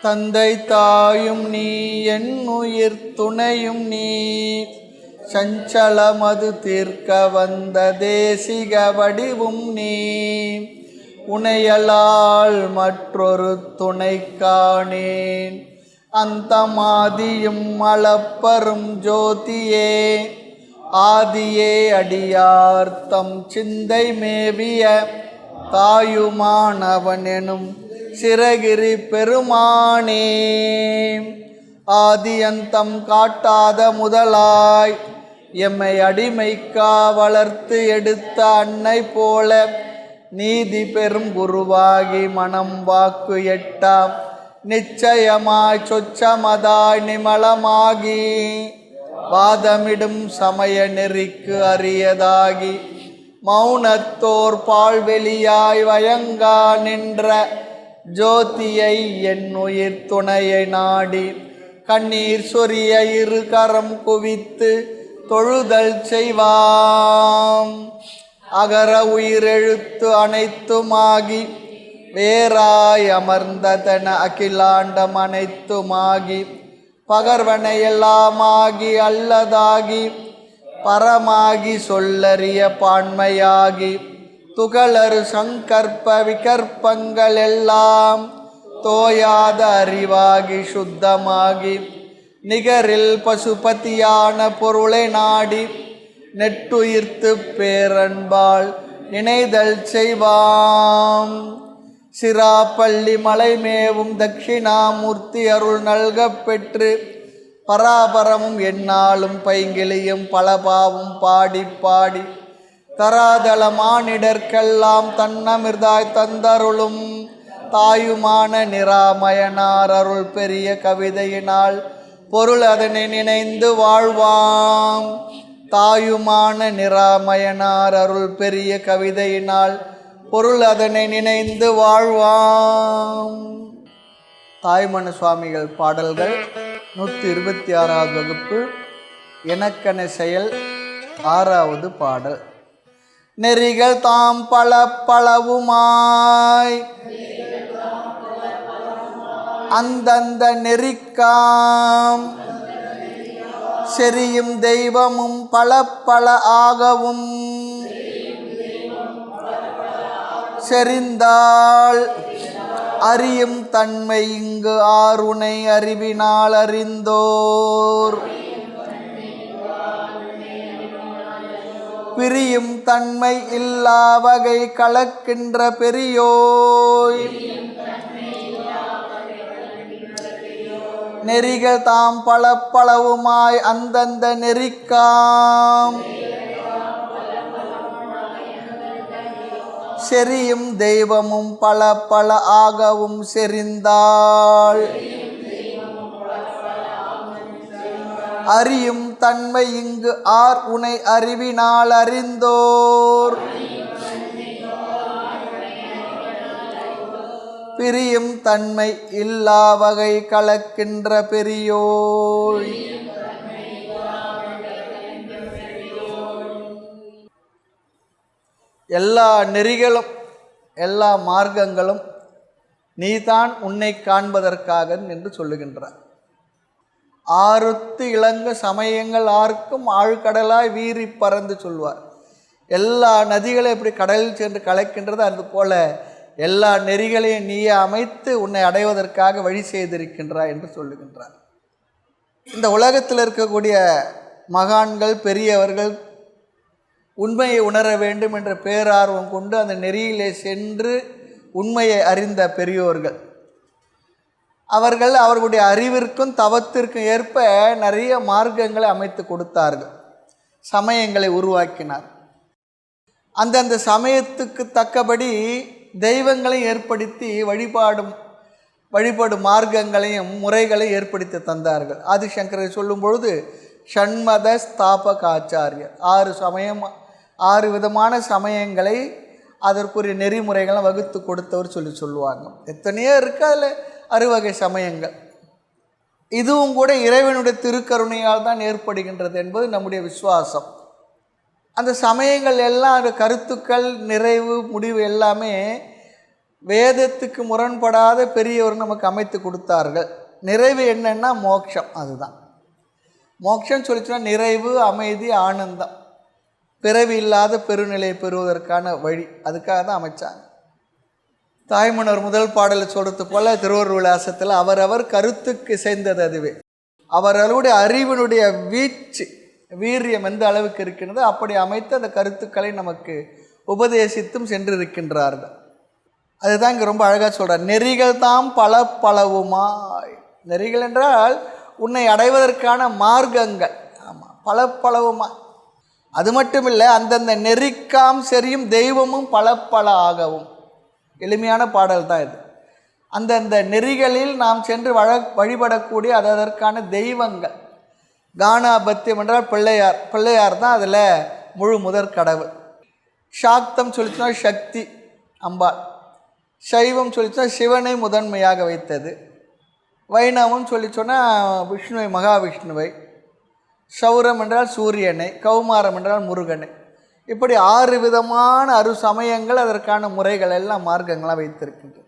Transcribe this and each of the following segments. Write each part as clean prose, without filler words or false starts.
தந்தை தாயும் நீ என் உயிர் துணையும் நீ சஞ்சலமது தீர்க்க வந்த தேசிக வடிவும் நீ உனையலால் மற்றொரு துணை காணேன் அந்த மாதியும் அளப்பரும் ஜோதியே ஆதியே அடியார்த்தம் சிந்தை மேவிய தாயுமானவன் எனும் சிறகிரி பெருமானே ஆதியந்தம் காட்டாத முதலாய் எம்மை அடிமைக்கா வளர்த்து எடுத்த அன்னை போல நீதி பெரும் குருவாகி மனம் வாக்கு எட்டாம் நிச்சயமாய் சொச்சமதாய் நிமலமாகி வாதமிடும் சமய நெறிக்கு அரியதாகி மௌனத்தோர் பால்வெளியாய் வயங்கா நின்ற ஜோதியை என் உயிர் துணையை நாடி கண்ணீர் சொரிய இரு கரம் குவித்து தொழுதல் செய்வாம் அகர உயிரெழுத்து அனைத்துமாகி வேறாய் அமர்ந்ததன அகிலாண்டம் அனைத்துமாகி பகர்வன எல்லாமாகி அல்லதாகி பரமாகி சொல்லறிய பான்மையாகி துகளறு சங்கற்ப விகற்பங்கள் எல்லாம் தோயாத அறிவாகி சுத்தமாகி நிகரில் பசுபதியான பொருளை நாடி நெட்டுயிர்த்து பேரன்பால் நினைதல் செய்வாம் சிராப்பள்ளி மலைமேவும் தட்சிணாமூர்த்தி அருள் நல்க பெற்று பராபரமும் எந்நாளும் பைங்கிளியும் பலபாவும் பாடி பாடி தராதள மானிடர்க்கெல்லாம் தன்னமிர்தாய் தந்தருளும் தாயுமான நிராமயனார் அருள் பெரிய கவிதையினால் பொருள் அதனை நினைந்து வாழ்வாம் தாயுமான நிராமயனார் அருள் பெரிய கவிதையினால் பொருள் அதனை நினைந்து வாழ்வாம். தாய்மணி சுவாமிகள் பாடல்கள் 126வது வகுப்பு எனக்கென செயல் 6வது பாடல். நெறிகள் தாம் பல பலவுமாய் அந்தந்த நெறிக்காம் செரியும் தெய்வமும் பல பல ஆகவும் செறிந்தாள் அறியும் தன்மை இங்கு ஆறுனை அறிவினால் அறிந்தோர் பிரியும் தன்மை இல்லா வகை கலக்கின்ற பெரியோய் நெறிகள் தாம் பல பலவுமாய் அந்தந்த நெறிக்காம் செரியும் தெய்வமும் பல பல ஆகவும் செறிந்தாள் அறியும் தன்மை இங்கு ஆர் உனை அறிவினால் அறிந்தோர் பிரியும் தன்மை இல்லா வகை கலக்கின்ற பெரியோய். எல்லா நெறிகளும் எல்லா மார்க்கங்களும் நீதான் உன்னை காண்பதற்காக என்று சொல்லுகின்றார். ஆறுத்து இளங்க சமயங்கள் ஆர்க்கும் ஆழ்கடலாய் வீறி பறந்து சொல்வார். எல்லா நதிகளை எப்படி கடலில் சென்று கலக்கின்றது அது போல எல்லா நெறிகளையும் நீயே அமைத்து உன்னை அடைவதற்காக வழி செய்திருக்கின்றாய் என்று சொல்லுகின்றார். இந்த உலகத்தில் இருக்கக்கூடிய மகான்கள் பெரியவர்கள் உண்மையை உணர வேண்டும் என்ற பேரார்வம் கொண்டு அந்த நெறியிலே சென்று உண்மையை அறிந்த பெரியோர்கள் அவர்கள் அவர்களுடைய அறிவிற்கும் தவத்திற்கும் ஏற்ப நிறைய மார்க்கங்களை அமைத்து கொடுத்தார்கள், சமயங்களை உருவாக்கினார். அந்தந்த சமயத்துக்கு தக்கபடி தெய்வங்களையும் ஏற்படுத்தி வழிபாடும் மார்க்கங்களையும் முறைகளையும் ஏற்படுத்தி தந்தார்கள். ஆதிசங்கரை சொல்லும் பொழுது ஷண்மத ஸ்தாபக ஆச்சாரியர் 6 விதமான சமயங்களை அதற்குரிய நெறிமுறைகளை வகுத்து கொடுத்தவர் சொல்லுவாங்க. எத்தனையோ இருக்கு அதில் 6 வகை சமயங்கள். இதுவும் கூட இறைவனுடைய திருக்கருணையால் தான் ஏற்படுகின்றது என்பது நம்முடைய விசுவாசம். அந்த சமயங்கள் எல்லாம் அந்த கருத்துக்கள் நிறைவு முடிவு எல்லாமே வேதத்துக்கு முரண்படாத பெரியவர் நமக்கு அமைத்து கொடுத்தார்கள். நிறைவு என்னன்னா மோட்சம். அதுதான் மோட்சம் சொல்லிச்சுன்னா நிறைவு, அமைதி, ஆனந்தம், பிறவி இல்லாத பெருநிலையை பெறுவதற்கான வழி. அதுக்காக தான் அமைச்சாங்க. தாய்மன்னர் முதல் பாடலில் சொல்கிறது போல் திருவருள் விலாசத்தில் அவரவர் கருத்துக்கு இசைந்தது அதுவே. அவர்களுடைய அறிவினுடைய வீரியம் எந்த அளவுக்கு இருக்கின்றதோ அப்படி அமைத்து அந்த கருத்துக்களை நமக்கு உபதேசித்தும் சென்றிருக்கின்றார்கள். அதுதான் இங்கே ரொம்ப அழகாக சொல்கிறார். நெறிகள் தாம் பல பலவுமாய். நெறிகள் என்றால் உன்னை அடைவதற்கான மார்க்கங்கள். ஆமாம், பல பலவுமாய். அது மட்டும் இல்லை, அந்தந்த நெறிக்காம் சரியும் தெய்வமும் பல பல ஆகவும். எளிமையான பாடல் தான் இது. அந்தந்த நெறிகளில் நாம் சென்று வழிபடக்கூடிய அதற்கான தெய்வங்கள். கானாபத்தியம் என்றால் பிள்ளையார். பிள்ளையார் தான் அதில் முழு முதற் கடவுள். சாக்தம் சொல்லிச்சுன்னா சக்தி, அம்பாள். சைவம் சொல்லிச்சுன்னா சிவனை முதன்மையாக வைத்தது. வைணவம் சொல்லி சொன்னால் விஷ்ணுவை, மகாவிஷ்ணுவை. சௌரம் என்றால் சூரியனை, கௌமாரம் என்றால் முருகனை. இப்படி 6 விதமான சமயங்கள், அதற்கான முறைகள் எல்லாம் மார்க்கங்களாக வைத்திருக்கின்றன.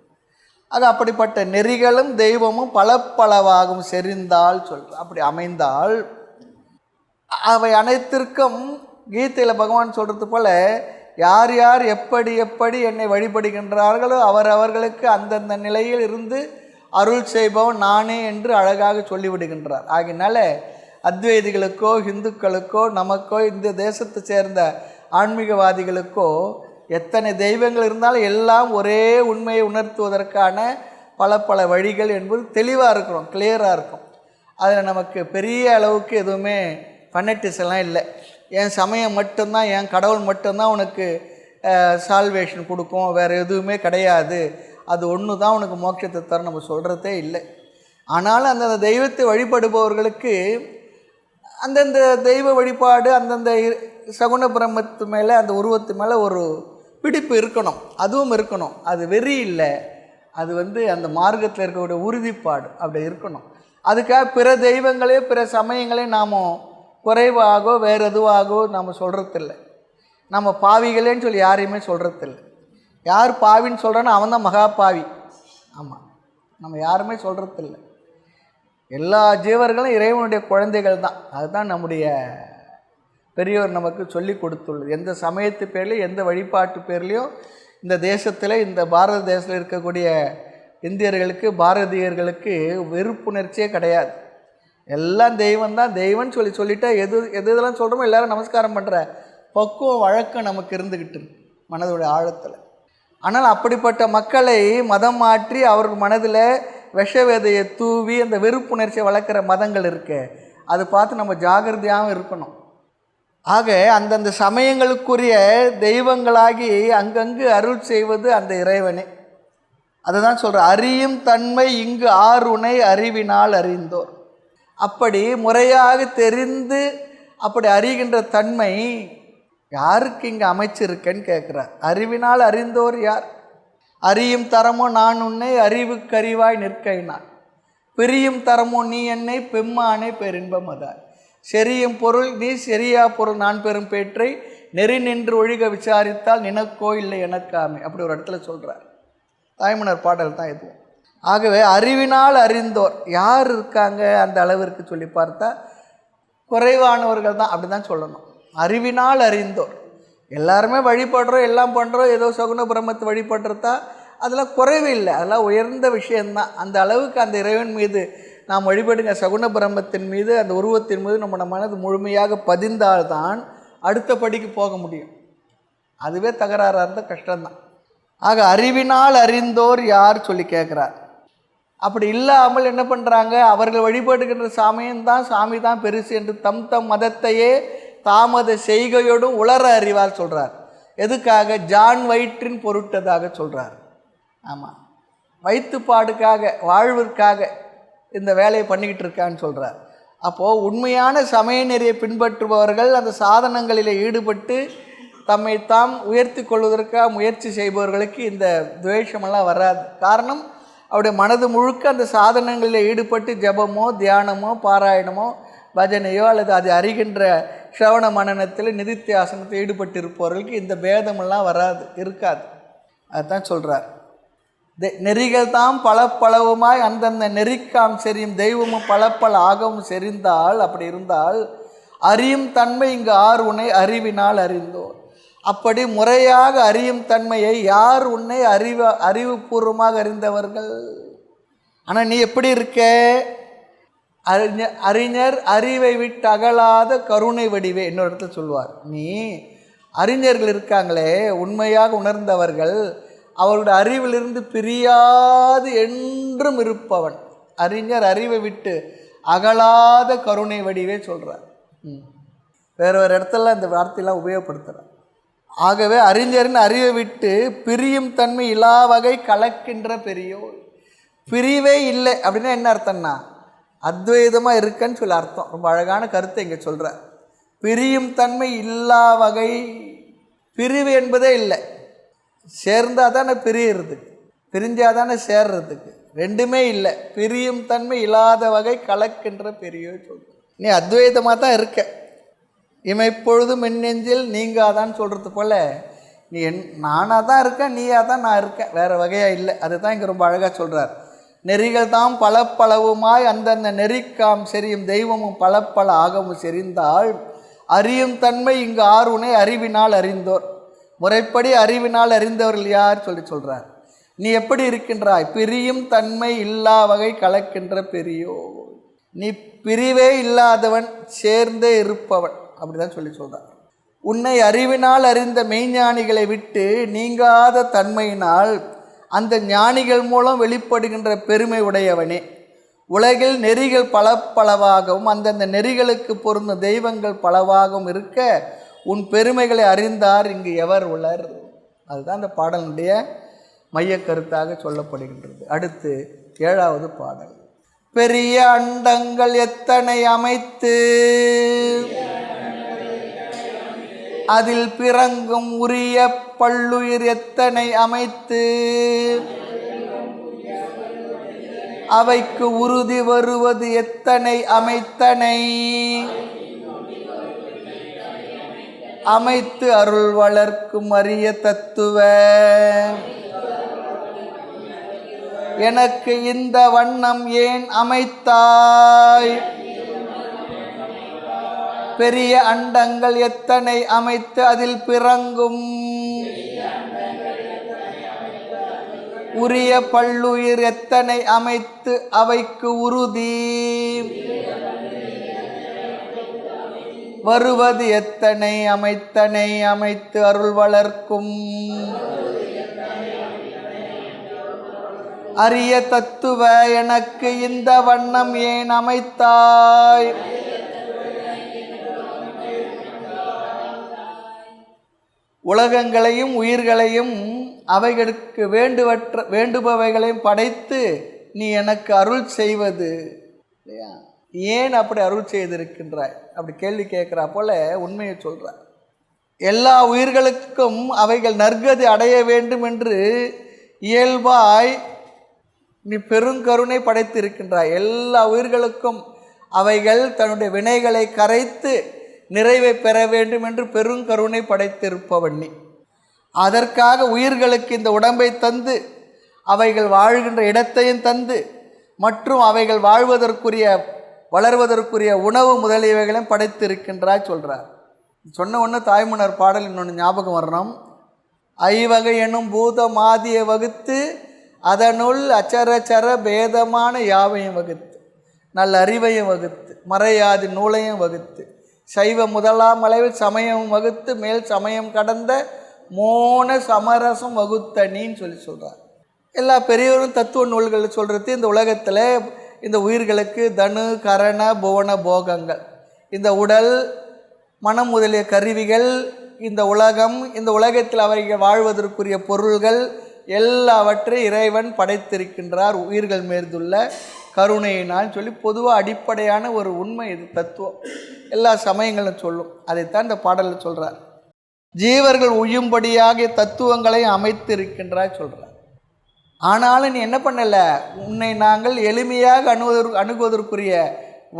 அது அப்படிப்பட்ட நெறிகளும் தெய்வமும் பல பலவாகும் செறிந்தால் அப்படி அமைந்தால் அவை அனைத்திற்கும் கீதையில் பகவான் சொல்கிறது போல் யார் யார் எப்படி எப்படி என்னை வழிபடுகின்றார்களோ அவர்களுக்கு அந்தந்த நிலையில் இருந்து அருள் செய்பவன் நானே என்று அழகாக சொல்லிவிடுகின்றார். ஆகினால அத்வைதிகளுக்கோ இந்துக்களுக்கோ நமக்கோ இந்த தேசத்தை சேர்ந்த ஆன்மீகவாதிகளுக்கோ எத்தனை தெய்வங்கள் இருந்தாலும் எல்லாம் ஒரே உண்மையை உணர்த்துவதற்கான பல பல வழிகள் என்பது தெளிவாக இருக்கிறோம், கிளியராக இருக்கும். அதில் நமக்கு பெரிய அளவுக்கு எதுவுமே ஃபனட்டிசெல்லாம் இல்லை. என் சமயம் மட்டும்தான், என் கடவுள் மட்டும்தான் உனக்கு சால்வேஷன் கொடுக்கும், வேறு எதுவுமே கிடையாது, அது ஒன்று தான் உனக்கு மோட்சத்தை தர நம்ம சொல்கிறதே இல்லை. ஆனாலும் அந்தந்த தெய்வத்தை வழிபடுபவர்களுக்கு அந்தந்த தெய்வ வழிபாடு, அந்தந்த சகுன பிரம்மத்து மேலே, அந்த உருவத்து மேலே ஒரு பிடிப்பு இருக்கணும், அதுவும் இருக்கணும். அது வெறி இல்லை, அது அந்த மார்க்கத்தில் இருக்கக்கூடிய உறுதிப்பாடு அப்படி இருக்கணும். அதுக்காக பிற தெய்வங்களே பிற சமயங்களே நாம் குறைவாகவோ வேறு எதுவாகவோ நாம் சொல்கிறதில்லை. நம்ம பாவிகளேன்னு சொல்லி யாரையுமே சொல்கிறதில்லை. யார் பாவின்னு சொல்கிறானோ அவன் தான் மகா பாவி. ஆமாம், நம்ம யாருமே சொல்கிறதில்லை. எல்லா ஜீவர்களும் இறைவனுடைய குழந்தைகள் தான். அதுதான் நம்முடைய பெரியவர் நமக்கு சொல்லி கொடுத்துள்ளது. எந்த சமயத்து பேர்லையும் எந்த வழிபாட்டு பேர்லையும் இந்த தேசத்தில், இந்த பாரத தேசத்தில் இருக்கக்கூடிய இந்தியர்களுக்கு, பாரதியர்களுக்கு வெறுப்புணர்ச்சியே கிடையாது. எல்லாம் தெய்வம் தான். தெய்வம்னு சொல்லிட்டா எதெல்லாம் சொல்கிறோமோ எல்லோரும் நமஸ்காரம் பண்ணுற பக்குவம் வழக்கம் நமக்கு இருந்துக்கிட்டு மனதுடைய ஆழத்தில். ஆனால் அப்படிப்பட்ட மக்களை மதம் மாற்றி அவர்கள் மனதில் விஷவேதையை தூவி அந்த வெறுப்புணர்ச்சியை வளர்க்குற மதங்கள் இருக்கு. அதை பார்த்து நம்ம ஜாகிரதையாகவும் இருக்கணும். ஆக அந்தந்த சமயங்களுக்குரிய தெய்வங்களாகி அங்கங்கு அருள் செய்வது அந்த இறைவனே. அதுதான் சொல்கிற அறியும் தன்மை இங்கு ஆறுனை அறிவினால் அறிந்தோர். அப்படி முறையாக தெரிந்து அப்படி அறிகின்ற தன்மை யாருக்கு இங்கே அமைச்சிருக்கேன்னு கேட்குறார். அறிவினால் அறிந்தோர் யார்? அறியும் தரமோ நான் உன்னை அறிவுக்கறிவாய் நிற்கைனான், பிரியும் தரமோ நீ என்னை பெம்மானே பேரின்பம் அதார், செரியும் பொருள் நீ செரியா பொருள் நான் பெரும் பேற்றை நெறி நின்று ஒழிக விசாரித்தால் நினக்கோ இல்லை எனக்காமே. அப்படி ஒரு இடத்துல சொல்கிறார். தாய்மன்னர் பாடல் தான் இதுவும். ஆகவே அறிவினால் அறிந்தோர் யார் இருக்காங்க அந்த அளவிற்கு சொல்லி பார்த்தா குறைவானவர்கள் தான். அப்படி தான் சொல்லணும். அறிவினால் அறிந்தோர். எல்லாருமே வழிபடுறோம், எல்லாம் பண்ணுறோம், ஏதோ சகுன பிரம்மத்தை வழிபடுறதா, அதெல்லாம் குறைவு இல்லை, அதெல்லாம் உயர்ந்த விஷயந்தான். அந்த அளவுக்கு அந்த இறைவன் மீது நாம் வழிபடுங்க சகுன பிரம்மத்தின் மீது, அந்த உருவத்தின் மீது நம்ம மனது முழுமையாக பதிந்தால்தான் அடுத்த படிக்கு போக முடியும். அதுவே தகராறாக இருந்தால் கஷ்டம்தான். ஆக அறிவினால் அறிந்தோர் யார் சொல்லி கேட்குறார். அப்படி இல்லாமல் என்ன பண்ணுறாங்க, அவர்கள் வழிபடுகின்ற சாமியம்தான், சாமி தான் பெருசு என்று தம் தம் மதத்தையே தாமத செய்கையோடும் உளர அறிவால் சொல்கிறார். எதுக்காக? ஜான் வயிற்றின் பொருட்டதாக சொல்கிறார். ஆமாம், வயிற்றுப்பாடுக்காக, வாழ்விற்காக இந்த வேலையை பண்ணிக்கிட்டு இருக்கான்னு சொல்கிறார். அப்போது உண்மையான சமய நெறியை பின்பற்றுபவர்கள் அந்த சாதனங்களில் ஈடுபட்டு தம்மை தாம் உயர்த்தி கொள்வதற்காக முயற்சி செய்பவர்களுக்கு இந்த துவேஷமெல்லாம் வராது. காரணம், அவருடைய மனது முழுக்க அந்த சாதனங்களில் ஈடுபட்டு ஜபமோ தியானமோ பாராயணமோ பஜனையோ அல்லது அதை அறிகின்ற சிரவண மனனத்தில் நிதித்தியாசனத்தில் ஈடுபட்டு இருப்பவர்களுக்கு இந்த பேதமெல்லாம் வராது, இருக்காது. அதுதான் சொல்கிறார். நெறிகள் தாம் பலப்பளவுமாய் அந்தந்த நெறிக்காம் செறியும் தெய்வமும் பலப்பல ஆகவும் செறிந்தால், அப்படி இருந்தால் அறியும் தன்மை இங்கு ஆர் உன்னை அறிவினால் அறிந்தோர். அப்படி முறையாக அறியும் தன்மையை யார் உன்னை அறிவுபூர்வமாக அறிந்தவர்கள்? ஆனால் நீ எப்படி இருக்க? அறிஞர் அறிவை விட்டு அகலாத கருணை வடிவே. இன்னொரு இடத்துல சொல்லுவார், நீ அறிஞர்கள் இருக்காங்களே உண்மையாக உணர்ந்தவர்கள், அவருடைய அறிவிலிருந்து பிரியாது என்றும் இருப்பவன். அறிஞர் அறிவை விட்டு அகலாத கருணை வடிவே சொல்கிறார். வேற ஒரு இடத்துல இந்த வார்த்தையெல்லாம் உபயோகப்படுத்துகிறார். ஆகவே அறிஞரின் அறிவை விட்டு பிரியும் தன்மை இலா வகை கலக்கின்ற பெரியோர். பிரிவே இல்லை அப்படின்னா என்ன அர்த்தம்னா அத்வைதமாக இருக்குன்னு சொல்லி அர்த்தம். ரொம்ப அழகான கருத்தை இங்கே சொல்கிறார். பிரியும் தன்மை இல்லா வகை. பிரிவு என்பதே இல்லை. சேர்ந்தால் தானே பிரியிறதுக்கு, பிரிஞ்சாதானே சேர்றதுக்கு. ரெண்டுமே இல்லை. பிரியும் தன்மை இல்லாத வகை கலக்கின்ற பெரியோர் சொல்ற. நீ அத்வைதமாக தான் இருக்க. இமைப்பொழுதும் மின்னெஞ்சில் நீங்காதான்னு சொல்கிறது போல் நீ நானாக தான் இருக்கேன், நீயாக தான் நான் இருக்கேன், வேறு வகையாக இல்லை. அதுதான் இங்கே ரொம்ப அழகாக சொல்கிறார். நெறிகள் தாம் பலப்பளவுமாய் அந்தந்த நெறிக்காம் செறியும் தெய்வமும் பலப்பல ஆகமும் செறிந்தால் அறியும் தன்மை இங்கு ஆர் உன்னை அறிவினால் அறிந்தோர். முறைப்படி அறிவினால் அறிந்தவர்கள் யார் சொல்கிறார். நீ எப்படி இருக்கின்றாய்? பிரியும் தன்மை இல்லா வகை கலக்கின்ற பெரியோ. நீ பிரிவே இல்லாதவன், சேர்ந்தே இருப்பவன், அப்படிதான் சொல்கிறார். உன்னை அறிவினால் அறிந்த மெய்ஞானிகளை விட்டு நீங்காத தன்மையினால் அந்த ஞானிகள் மூலம் வெளிப்படுகின்ற பெருமை உடையவனே. உலகில் நெறிகள் பலப்பளவாகவும் அந்தந்த நெறிகளுக்கு பொருந்த தெய்வங்கள் பலவாகவும் இருக்க உன் பெருமைகளை அறிந்தார் இங்கு எவர் உளர். அதுதான் அந்த பாடலுடைய மைய கருத்தாக சொல்லப்படுகின்றது. அடுத்து 7வது பாடல். பெரிய அண்டங்கள் எத்தனை அமைத்து அதில் பிறங்கும் உரிய பல்லுயிர் எத்தனை அமைத்து அவைக்கு உறுதி வருவது எத்தனை அமைத்தனை அமைத்து அருள் வளர்க்கும் அரிய தத்துவ எனக்கு இந்த வண்ணம் ஏன் அமைத்தாய்? பெரிய அண்டங்கள் எத்தனை அமைத்து அதில் பிறங்கும் உரிய பல்லுயிர் எத்தனை அமைத்து அவைக்கு உறுதி வருவது எத்தனை அமைத்தனை அமைத்து அருள் வளர்க்கும் அரிய தத்துவ எனக்கு இந்த வண்ணம் ஏன் அமைத்தாய்? உலகங்களையும் உயிர்களையும் அவைகளுக்கு வேண்டுபவைகளையும் படைத்து நீ எனக்கு அருள் செய்வது இல்லையா? ஏன் அப்படி அருள் செய்திருக்கின்றாய்? அப்படி கேள்வி கேட்குறா போல உண்மையை சொல்கிறார். எல்லா உயிர்களுக்கும் அவைகள் நற்கதி அடைய வேண்டும் என்று இயல்பாய் நீ பெருங்கருணை படைத்து இருக்கின்றாய். எல்லா உயிர்களுக்கும் அவைகள் தன்னுடைய வினைகளை கரைத்து நிறைவை பெற வேண்டும் என்று பெருங்கருணை படைத்திருப்பவன் நீ. அதற்காக உயிர்களுக்கு இந்த உடம்பை தந்து அவைகள் வாழ்கின்ற இடத்தையும் தந்து மற்றும் அவைகள் வளர்வதற்குரிய உணவு முதலியவைகளையும் படைத்திருக்கின்றாய் சொல்கிறார். சொன்ன ஒன்று தாய்மன்னர் பாடல் இன்னொன்று ஞாபகம் வரணும். ஐவகை எனும் பூத மாதியை வகுத்து அதனுள் அச்சரச்சர பேதமான யாவையும் வகுத்து நல்ல அறிவையும் வகுத்து மறையாதி நூலையும் வகுத்து சைவ முதலாம் அளவில் சமயம் வகுத்து மேல் சமயம் கடந்த மோன சமரசம் வகுத்த நீன்னு சொல்கிறார். எல்லா பெரியவரும் தத்துவ நூல்கள் சொல்கிறது இந்த உலகத்தில் இந்த உயிர்களுக்கு தனு கரண புவன போகங்கள், இந்த உடல் மனம் முதலிய கருவிகள், இந்த உலகம், இந்த உலகத்தில் அவைகள் வாழ்வதற்குரிய பொருள்கள் எல்லாவற்றையும் இறைவன் படைத்திருக்கின்றார் உயிர்கள் மேற்துள்ள கருணையினால் சொல்லி பொதுவாக அடிப்படையான ஒரு உண்மை இது. தத்துவம் எல்லா சமயங்களும் சொல்லும். அதைத்தான் இந்த பாடலில் சொல்கிறார். ஜீவர்கள் உயும்படியாக தத்துவங்களை அமைத்திருக்கின்றார் சொல்கிறார். ஆனாலும் நீ என்ன பண்ணலை? உன்னை நாங்கள் எளிமையாக அணுகுவதற்குரிய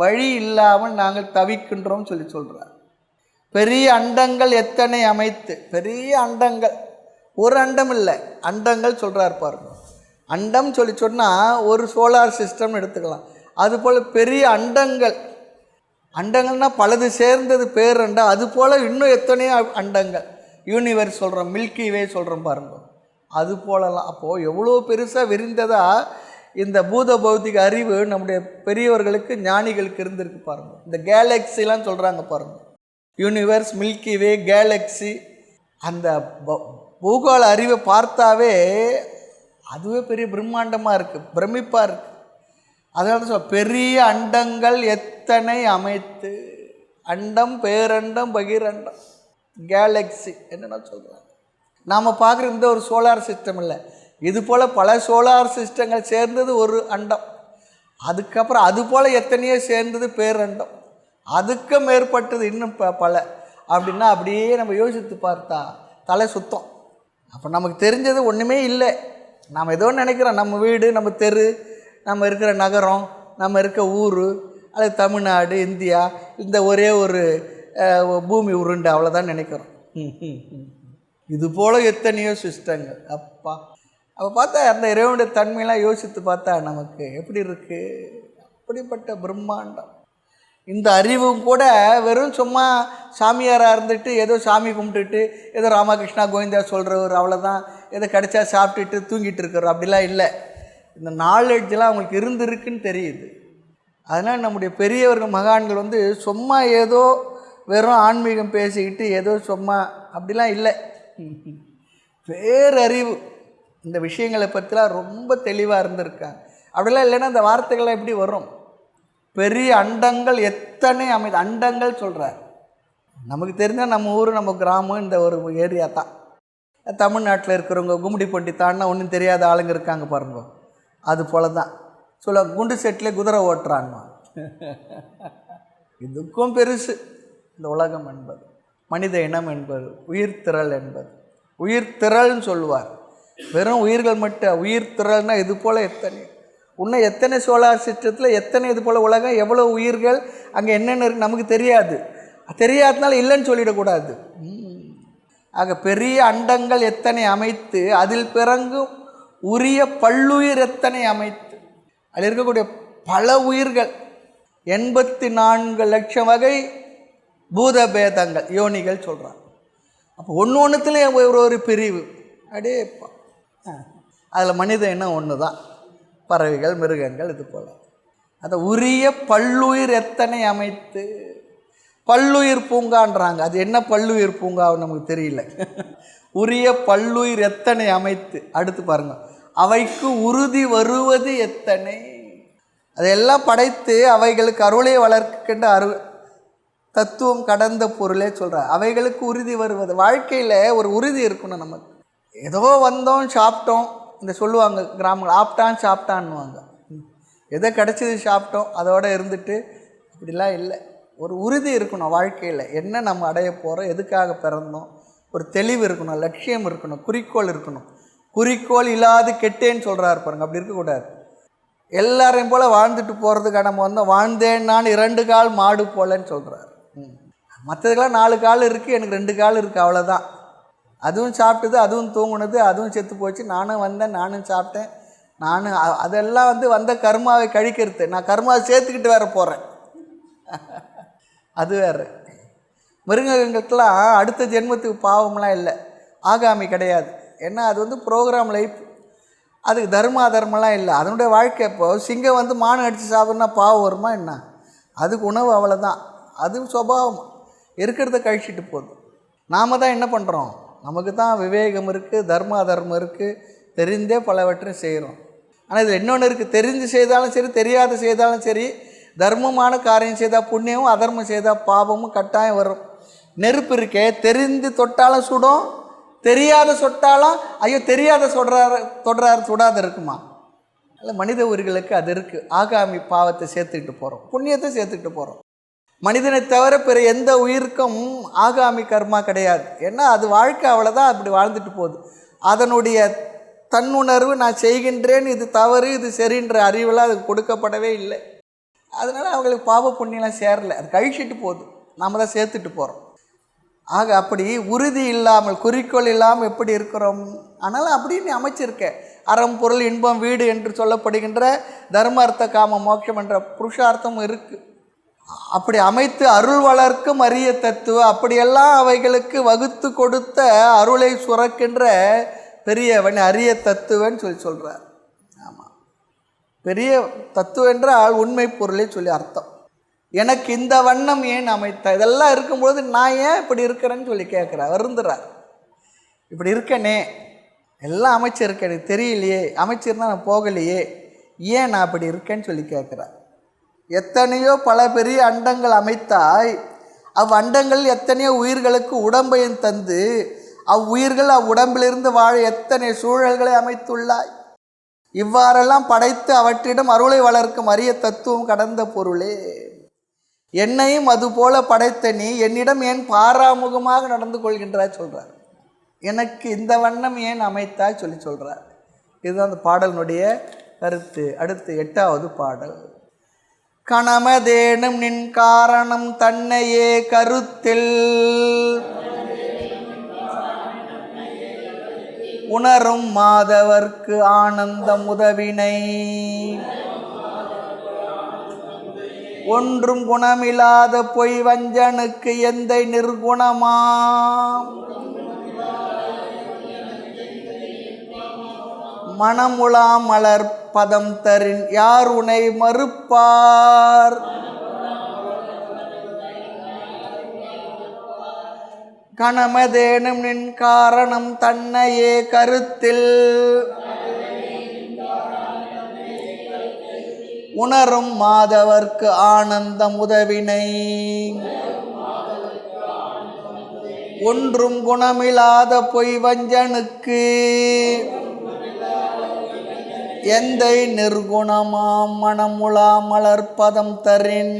வழி இல்லாமல் நாங்கள் தவிக்கின்றோம் சொல்கிறார். பெரிய அண்டங்கள் எத்தனை அமைத்து, பெரிய அண்டங்கள், ஒரு அண்டம் இல்லை, அண்டங்கள் சொல்கிறார் பாருங்க. அண்டம் சொன்னால் ஒரு சோலார் சிஸ்டம்னு எடுத்துக்கலாம். அதுபோல் பெரிய அண்டங்கள், அண்டங்கள்னால் பலது சேர்ந்தது பேரண்டம். அதுபோல் இன்னும் எத்தனையோ அண்டங்கள், யூனிவர்ஸ் சொல்கிறோம், மில்கி வே சொல்கிறோம் பாருங்க, அது போலலாம். அப்போது எவ்வளோ பெருசாக விரிந்ததாக இந்த பூத பௌத்திக அறிவு நம்முடைய பெரியவர்களுக்கு ஞானிகளுக்கு இருந்திருக்கு பாருங்கள். இந்த கேலக்ஸிலாம் சொல்கிறாங்க பாருங்கள், யூனிவர்ஸ், மில்கி வே, கேலக்ஸி. அந்த பூகோள அறிவை பார்த்தாவே அதுவே பெரிய பிரம்மாண்டமாக இருக்குது, பிரமிப்பாக இருக்குது. அதனால சொல்ல பெரிய அண்டங்கள் எத்தனை அமைத்து, அண்டம், பேரண்டம், பகிரண்டம், கேலக்ஸி என்னென்ன சொல்கிறாங்க. நாம் பார்க்குற இந்த ஒரு சோலார் சிஸ்டம் இல்லை, இது போல் பல சோலார் சிஸ்டங்கள் சேர்ந்தது ஒரு அண்டம். அதுக்கப்புறம் அது போல் எத்தனையோ சேர்ந்தது பேரண்டம், அதுக்கு மேற்பட்டது இன்னும் பல. அப்படின்னா அப்படியே நம்ம யோசித்து பார்த்தா தலை சுத்தம். அப்போ நமக்கு தெரிஞ்சது ஒன்றுமே இல்லை. நாம் ஏதோ நினைக்கிறோம், நம்ம வீடு, நம்ம தெரு, நம்ம இருக்கிற நகரம், நம்ம இருக்க ஊர், அல்லது தமிழ்நாடு, இந்தியா, இந்த ஒரே ஒரு பூமி உருண்டை, அவ்வளோதான் நினைக்கிறோம். இது போல் எத்தனையோ சிஸ்டங்கள். அப்போ பார்த்தா அந்த இறைவனுடைய தன்மையெல்லாம் யோசித்து பார்த்தா நமக்கு எப்படி இருக்குது, அப்படிப்பட்ட பிரம்மாண்டம். இந்த அறிவும் கூட வெறும் சும்மா சாமியாராக இருந்துட்டு ஏதோ சாமி கும்பிட்டுட்டு ஏதோ ராமகிருஷ்ணா கோவிந்தா சொல்கிறவர், அவ்வளோதான், ஏதோ கிடைச்சா சாப்பிட்டுட்டு தூங்கிட்டு இருக்கிறோம், அப்படிலாம் இல்லை. இந்த நாலேஜெலாம் அவங்களுக்கு இருந்திருக்குன்னு தெரியுது. அதனால் நம்முடைய பெரியவர்கள் மகான்கள் சும்மா ஏதோ வெறும் ஆன்மீகம் பேசிக்கிட்டு ஏதோ சும்மா அப்படிலாம் இல்லை. பேரறிவு, இந்த விஷயங்களை பற்றிலாம் ரொம்ப தெளிவாக இருந்திருக்காங்க. அப்படிலாம் இல்லைன்னா அந்த வார்த்தைகள்லாம் எப்படி வரும்? பெரிய அண்டங்கள் எத்தனை அண்டங்கள் சொல்கிறார். நமக்கு தெரிஞ்சால் நம்ம ஊர், நம்ம கிராமம், இந்த ஒரு ஏரியா தான். தமிழ்நாட்டில் இருக்கிறவங்க கும்மிடிப்பட்டி தாண்டினா ஒன்றும் தெரியாத ஆளுங்க இருக்காங்க பாருங்க, அது போல தான் சொல்ல. குண்டு செட்டில் குதிரை ஓட்டுறாங்க. இதுக்கும் பெருசு இந்த உலகம் என்பது, மனித இனம் என்பது, உயிர் திரள் என்பது. உயிர் திரள்னு சொல்லுவார். வெறும் உயிர்கள் மட்டும், உயிர் திரள்னால் இது போல் எத்தனை, இன்னும் எத்தனை சோலார் சிஸ்டத்தில் எத்தனை இது போல் உலகம், எவ்வளோ உயிர்கள் அங்கே என்னென்ன இருக்குது நமக்கு தெரியாது. தெரியாதனால இல்லைன்னு சொல்லிடக்கூடாது. ஆக பெரிய அண்டங்கள் எத்தனை அமைத்து, அதில் பிறங்கும் உரிய பல்லுயிர் எத்தனை அமைத்து, அதில் இருக்கக்கூடிய பல உயிர்கள், 84 லட்சம் வகை பூதபேதங்கள், யோனிகள் சொல்கிறாங்க. அப்போ ஒன்று ஒன்றுத்துலேயும் ஒரு பிரிவு. அடேப்பா, அதில் மனித இனம் ஒன்று தான், பறவைகள், மிருகங்கள், இது போல். அதை உரிய பல்லுயிர் எத்தனை அமைத்து, பல்லுயிர் பூங்கான்றாங்க. அது என்ன பல்லுயிர் பூங்கான்னு நமக்கு தெரியல. உரிய பல்லுயிர் எத்தனை அமைத்து. அடுத்து பாருங்கள், அவைக்கு உறுதி வருவது எத்தனை. அதையெல்லாம் படைத்து அவைகளுக்கு அருளை வளர்க்கின்ற தத்துவம் கடந்த பொருளே சொல்கிறார். அவைகளுக்கு உறுதி வருவது, வாழ்க்கையில் ஒரு உறுதி இருக்கணும் நமக்கு. ஏதோ வந்தோம் சாப்பிட்டோம், இந்த சொல்லுவாங்க கிராமங்கள், ஆப்டான் சாப்பிட்டான்னுவாங்க. எதை கிடச்சிது சாப்பிட்டோம், அதோடு இருந்துட்டு அப்படிலாம் இல்லை. ஒரு உறுதி இருக்கணும் வாழ்க்கையில். என்ன நம்ம அடைய போகிறோம், எதுக்காக பிறந்தோம், ஒரு தெளிவு இருக்கணும், லட்சியம் இருக்கணும், குறிக்கோள் இருக்கணும். குறிக்கோள் இல்லாது கெட்டேன்னு சொல்கிறாரு பாருங்க, அப்படி இருக்கக்கூடாது. எல்லாரையும் போல் வாழ்ந்துட்டு போகிறதுக்காக நம்ம வந்தோம். வாழ்ந்தேன் நான் 2 கால் மாடு போலன்னு சொல்கிறார். மற்றதுக்கெல்லாம் 4 கால் இருக்குது, எனக்கு 2 கால் இருக்குது, அவ்வளோதான். அதுவும் சாப்பிட்டது, அதுவும் தூங்குனது, அதுவும் செத்து போச்சு. நானும் வந்தேன், நானும் சாப்பிட்டேன், நானும் அதெல்லாம் வந்த கர்மாவை கழிக்கிறது. நான் கர்மாவை சேர்த்துக்கிட்டு வேறு போகிறேன், அது வேறு. மிருகங்களுக்கெல்லாம் அடுத்த ஜென்மத்துக்கு பாவம்லாம் இல்லை, ஆகாமி கிடையாது. ஏன்னா அது ப்ரோக்ராம் லைஃப், அதுக்கு தர்ம அதர்மலாம் இல்லை, அதனுடைய வாழ்க்கை. இப்போது சிங்கம் மானு அடித்து சாப்பிட்னா பாவம் வருமா என்ன? அதுக்கு உணவு அவ்வளோதான், அது சுபாவம், இருக்கிறத கழிச்சிட்டு போகுது. நாம் தான் என்ன பண்ணுறோம், நமக்கு தான் விவேகம் இருக்குது, தர்ம அதர்மம் இருக்குது, தெரிந்தே பலவற்றை செய்கிறோம். ஆனால் இது இன்னொன்று இருக்குது, தெரிஞ்சு செய்தாலும் சரி, தெரியாத செய்தாலும் சரி, தர்மமான காரியம் செய்தால் புண்ணியமும், அதர்மம் செய்தால் பாவமும் கட்டாயம் வரும். நெருப்பு இருக்கே, தெரிந்து தொட்டாலும் சுடும், தெரியாத சொட்டாலும் ஐயோ தெரியாத தொடுறாரு சுடாத இருக்குமா? இல்லை, மனித உயிர்களுக்கு அது இருக்குது. ஆகாமி பாவத்தை சேர்த்துக்கிட்டு போகிறோம், புண்ணியத்தை சேர்த்துக்கிட்டு போகிறோம். மனிதனை தவிர பிற எந்த உயிருக்கும் ஆகாமி கர்மா கிடையாது. ஏன்னா அது வாழ்க்கை அவ்வளோதான், அப்படி வாழ்ந்துட்டு போகுது. அதனுடைய தன்னுணர்வு, நான் செய்கின்றேன், இது தவறு, இது சரின்ற அறிவெல்லாம் அதுக்கு கொடுக்கப்படவே இல்லை. அதனால் அவங்களுக்கு பாவ புண்ணியெலாம் சேரலை, அது கழிச்சிட்டு போகுது, நாம் தான் சேர்த்துட்டு போகிறோம். ஆக அப்படி உறுதி இல்லாமல் குறிக்கோள் இல்லாமல் எப்படி இருக்கிறோம்? ஆனால் அப்படின்னு அமைச்சிருக்க அறம் பொருள் இன்பம் வீடு என்று சொல்லப்படுகின்ற தர்ம அர்த்த காம மோட்சம் என்ற புருஷார்த்தம் இருக்குது. அப்படி அமைத்து அருள் வளர்க்கும் அரிய தத்துவ அப்படியெல்லாம் அவைகளுக்கு வகுத்து கொடுத்த அருளை சுரக்கின்ற பெரியவன் அரிய தத்துவன்னு சொல்கிறார். ஆமாம், பெரிய தத்துவம் என்றால் உண்மை பொருளை சொல்லி அர்த்தம். எனக்கு இந்த வண்ணம் ஏன் அமைத்த, இதெல்லாம் இருக்கும்போது நான் ஏன் இப்படி இருக்கிறேன்னு சொல்லி கேட்குறார், வருந்துறார். இப்படி இருக்கனே, எல்லாம் அமைச்சிருக்கேன், எனக்கு தெரியலையே, அமைச்சிருந்தா நான் போகலையே, ஏன் நான் அப்படி இருக்கேன்னு சொல்லி கேட்குறார். எத்தனையோ பல பெரிய அண்டங்கள் அமைத்தாய், அவ்வண்டங்கள் எத்தனையோ உயிர்களுக்கு உடம்பையும் தந்து அவ்வுயிர்கள் அவ்வுடம்பிலிருந்து வாழ எத்தனை சூழல்களை அமைத்துள்ளாய். இவ்வாறெல்லாம் படைத்து அவற்றிடம் அருளை வளர்க்கும் அரிய தத்துவம் கடந்த பொருளே, என்னையும் அதுபோல படைத்த நீ என்னிடம் ஏன் பாராமுகமாக நடந்து கொள்கின்றாய் சொல்கிறார். எனக்கு இந்த வண்ணம் ஏன் அமைத்தாய் சொல்லி சொல்கிறார். இதுதான் அந்த பாடலினுடைய கருத்து. அடுத்து 8வது பாடல். கணமதேனும் நின் காரணம் தன்னையே கருத்தில் உணரும் மாதவர்க்கு ஆனந்தம் உதவினை ஒன்றும் குணமில்லாத பொய் வஞ்சனுக்கு எந்தை நிர்குணமா மணமுலாம் மலர் பதம் தரின் யார் உனை மறுப்பார். கணமதேனும் நின் காரணம் தன்னையே கருத்தில் உணரும் மாதவர்க்கு ஆனந்தம் உதவினை ஒன்றும் குணமில்லாத பொய் வஞ்சனுக்கு எந்தை நிர்குணமாம் மணமுலா மலர்பதம் தரின்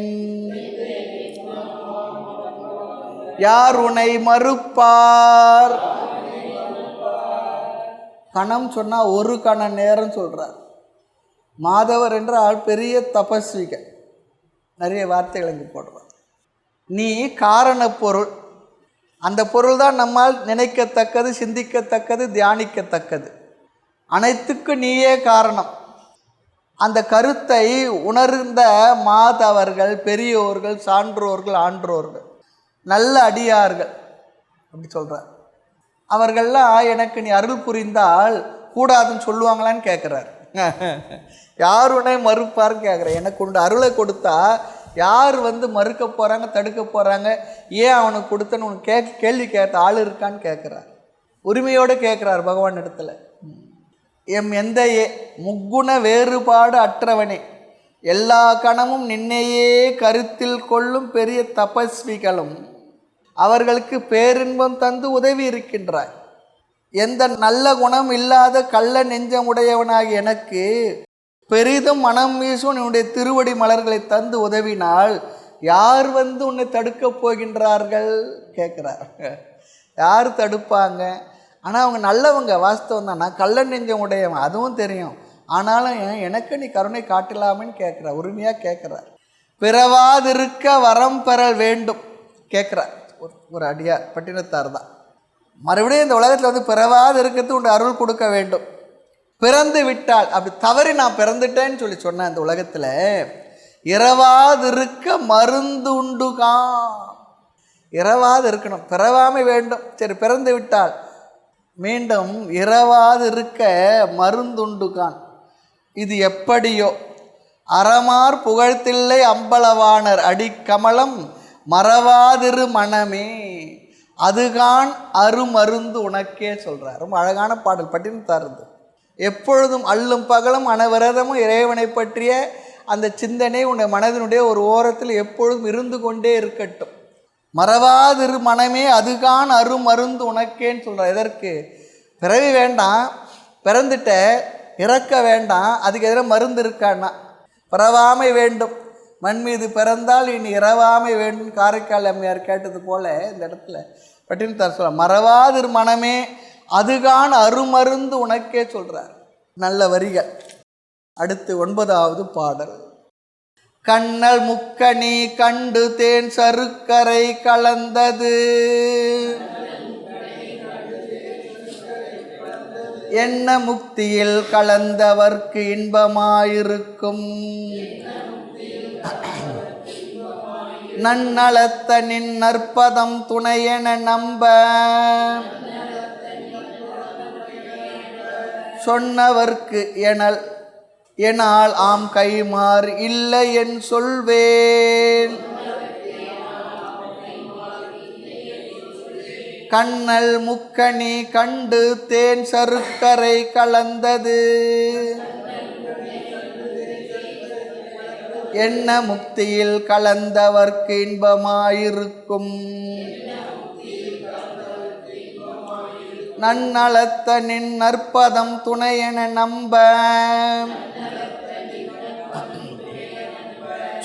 யார் உனை மறுப்பார். கணம் சொன்னால் ஒரு கண நேரம் சொல்கிறார். மாதவர் என்றால் பெரிய தபஸ்விகள், நிறைய வார்த்தைகள் இங்கே போடுறார். நீ காரண பொருள், அந்த பொருள் தான் நம்மால் நினைக்கத்தக்கது, சிந்திக்கத்தக்கது, தியானிக்கத்தக்கது. அனைத்துக்கும் நீயே காரணம். அந்த கருத்தை உணர்ந்த மாதவர்கள், பெரியோர்கள், சான்றோர்கள், ஆன்றோர்கள், நல்ல அடியார்கள் அப்படி சொல்கிறார். அவர்கள்லாம் எனக்கு நீ அருள் புரிந்தால் கூடாதுன்னு சொல்லுவாங்களான்னு கேட்குறார். யார் உன்னை மறுப்பார்னு கேட்குறேன். எனக்கு உண்டு அருளை கொடுத்தா யார் மறுக்க போகிறாங்க, தடுக்க போகிறாங்க, ஏன் அவனுக்கு கொடுத்தன்னு உனக்கு கேள்வி கேட்ட ஆள் இருக்கான்னு கேட்குறார். உரிமையோடு கேட்குறார் பகவான் இடத்துல. எம் எந்தையே முக்குண வேறுபாடு அற்றவனே, எல்லா கணமும் நின்னையே கருத்தில் கொள்ளும் பெரிய தபஸ்விகளும் அவர்களுக்கு பேரின்பம் தந்து உதவி இருக்கின்றாய். எந்த நல்ல குணம் இல்லாத கள்ள நெஞ்சமுடையவனாகி எனக்கு பெரிதும் மனம் வீசும் உன்னுடைய திருவடி மலர்களை தந்து உதவினால் யார் உன்னை தடுக்கப் போகின்றார்கள் கேட்குறார். யார் தடுப்பாங்க? ஆனால் அவங்க நல்லவங்க, வாஸ்தவம் தான். நான் கள்ள நெஞ்சம் உடையவன், அதுவும் தெரியும். ஆனாலும் எனக்கு நீ கருணை காட்டலாமேன்னு கேட்குறார், உரிமையாக கேட்குறார். பிறவாதிருக்க வரம் பெற வேண்டும் கேட்குறார். ஒரு அடியார் பட்டினத்தார் தான். மறுபடியும் இந்த உலகத்தில் பிறவாது இருக்கிறது உண்டு அருள் கொடுக்க வேண்டும். பிறந்து விட்டால், அப்படி தவறி நான் பிறந்துட்டேன்னு சொல்லி சொன்னேன் இந்த உலகத்தில், இரவாதிருக்க மருந்து உண்டுகா. இரவாது இருக்கணும், பிறவாமை வேண்டும். சரி, பிறந்து விட்டால் மீண்டும் இரவாது இருக்க மருந்துண்டுகான். இது எப்படியோ அறமார் புகழ்த்தில்லை அம்பலவாணர் அடிக்கமலம் மறவாதிரு மனமே அதுகான் அருமருந்து உனக்கே சொல்கிறார். ரொம்ப அழகான பாடல், பட்டினத்தாரது. எப்பொழுதும் அல்லும் பகலும் அனவிரதமும் இறைவனை பற்றிய அந்த சிந்தனை உன்னை மனதினுடைய ஒரு ஓரத்தில் எப்பொழுதும் இருந்து கொண்டே இருக்கட்டும். மறவாதிரு மனமே அதுகான் அருமருந்து உனக்கேன்னு சொல்கிறார். எதற்கு? பிறவி வேண்டாம், பிறந்துட்ட இறக்க வேண்டாம், அதுக்கு எதிராக மருந்து இருக்கான்னா பிறவாமை வேண்டும். மண் மீது பிறந்தால் இனி இரவாமை வேண்டும். காரைக்கால் அம்மையார் கேட்டது போல இந்த இடத்துல பட்டினத்தார் சொல்ல மறவாதிரு மனமே அதுகான் அருமருந்து உனக்கே சொல்கிறார். நல்ல வரிகள். அடுத்து 9வது பாடல். கண்ணல் முக்கணி கண்டு தேன் சருக்கரை கலந்தது. என்ன முக்தியில் கலந்தவர்க்கு இன்பமாயிருக்கும். நன்னலத்த நின் நற்பதம் துணையென நம்ப சொன்னவர்க்கு எனால் ஆம் கைமாறு இல்லை என் சொல்வேன். கண்ணல் முக்கணி கண்டு தேன் சருக்கரை கலந்தது. என்ன முக்தியில் கலந்தவர்க்கு இன்பமாயிருக்கும். நன்னலத்த நின் நற்பதம் துணையென நம்ப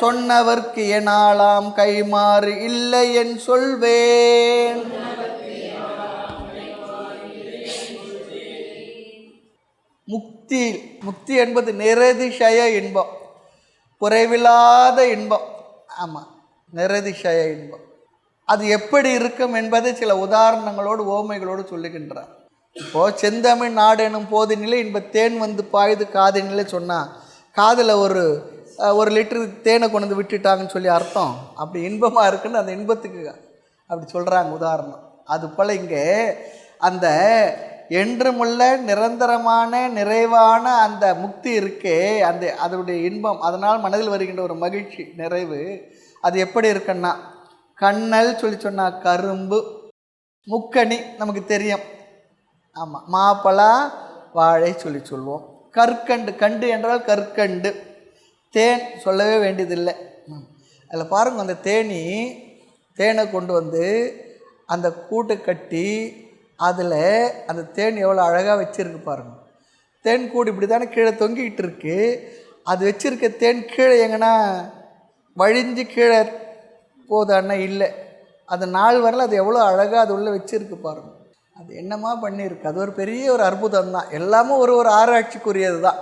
சொன்னவர்க்கு எனாலாம் கைமாறு இல்லை என் சொல்வேன். முக்தி என்பது நிரதிசய இன்பம், குறைவில்லாத இன்பம். ஆமாம், நிரதிசய இன்பம். அது எப்படி இருக்கும் என்பதை சில உதாரணங்களோடு ஓமைகளோடு சொல்லுகின்றார். இப்போது செந்தமிழ் நாடு எனும் போது நிலை இன்ப தேன் வந்து பாயுது காது நிலை சொன்னால் காதில் ஒரு லிட்டரு தேனை கொண்டு வந்து விட்டுட்டாங்கன்னு சொல்லி அர்த்தம். அப்படி இன்பமாக இருக்குன்னு அந்த இன்பத்துக்கு அப்படி சொல்கிறாங்க உதாரணம். அது போல் இங்கே அந்த என்றுமுள்ள நிரந்தரமான நிறைவான அந்த முக்தி இருக்கே, அதனுடைய இன்பம், அதனால் மனதில் வருகின்ற ஒரு மகிழ்ச்சி நிறைவு, அது எப்படி இருக்குன்னா கண்ணல் சொல்லி சொன்னால் கரும்பு, முக்கணி நமக்கு தெரியும். ஆமாம், மாப்பழா வாழை சொல்லி சொல்வோம். கற்கண்டு, கண்டு என்றால் கற்கண்டு. தேன் சொல்லவே வேண்டியதில்லை. அதில் பாருங்கள், அந்த தேனை கொண்டு வந்து அந்த கூட்டை கட்டி அதில் அந்த தேன் எவ்வளோ அழகாக வச்சுருக்கு பாருங்கள். தேன் கூடு இப்படி தானே கீழே தொங்கிக்கிட்டு இருக்கு. அது வச்சுருக்க தேன் கீழே எங்கன்னா வழிஞ்சு கீழே போதான்னா இல்லை. அது நாள் வரல அது எவ்வளோ அழகாக அது உள்ளே வச்சுருக்கு பாருங்கள். அது என்னமா பண்ணியிருக்கு. அது ஒரு பெரிய ஒரு அற்புதம் தான். எல்லாமே ஒரு ஆராய்ச்சிக்குரியது தான்.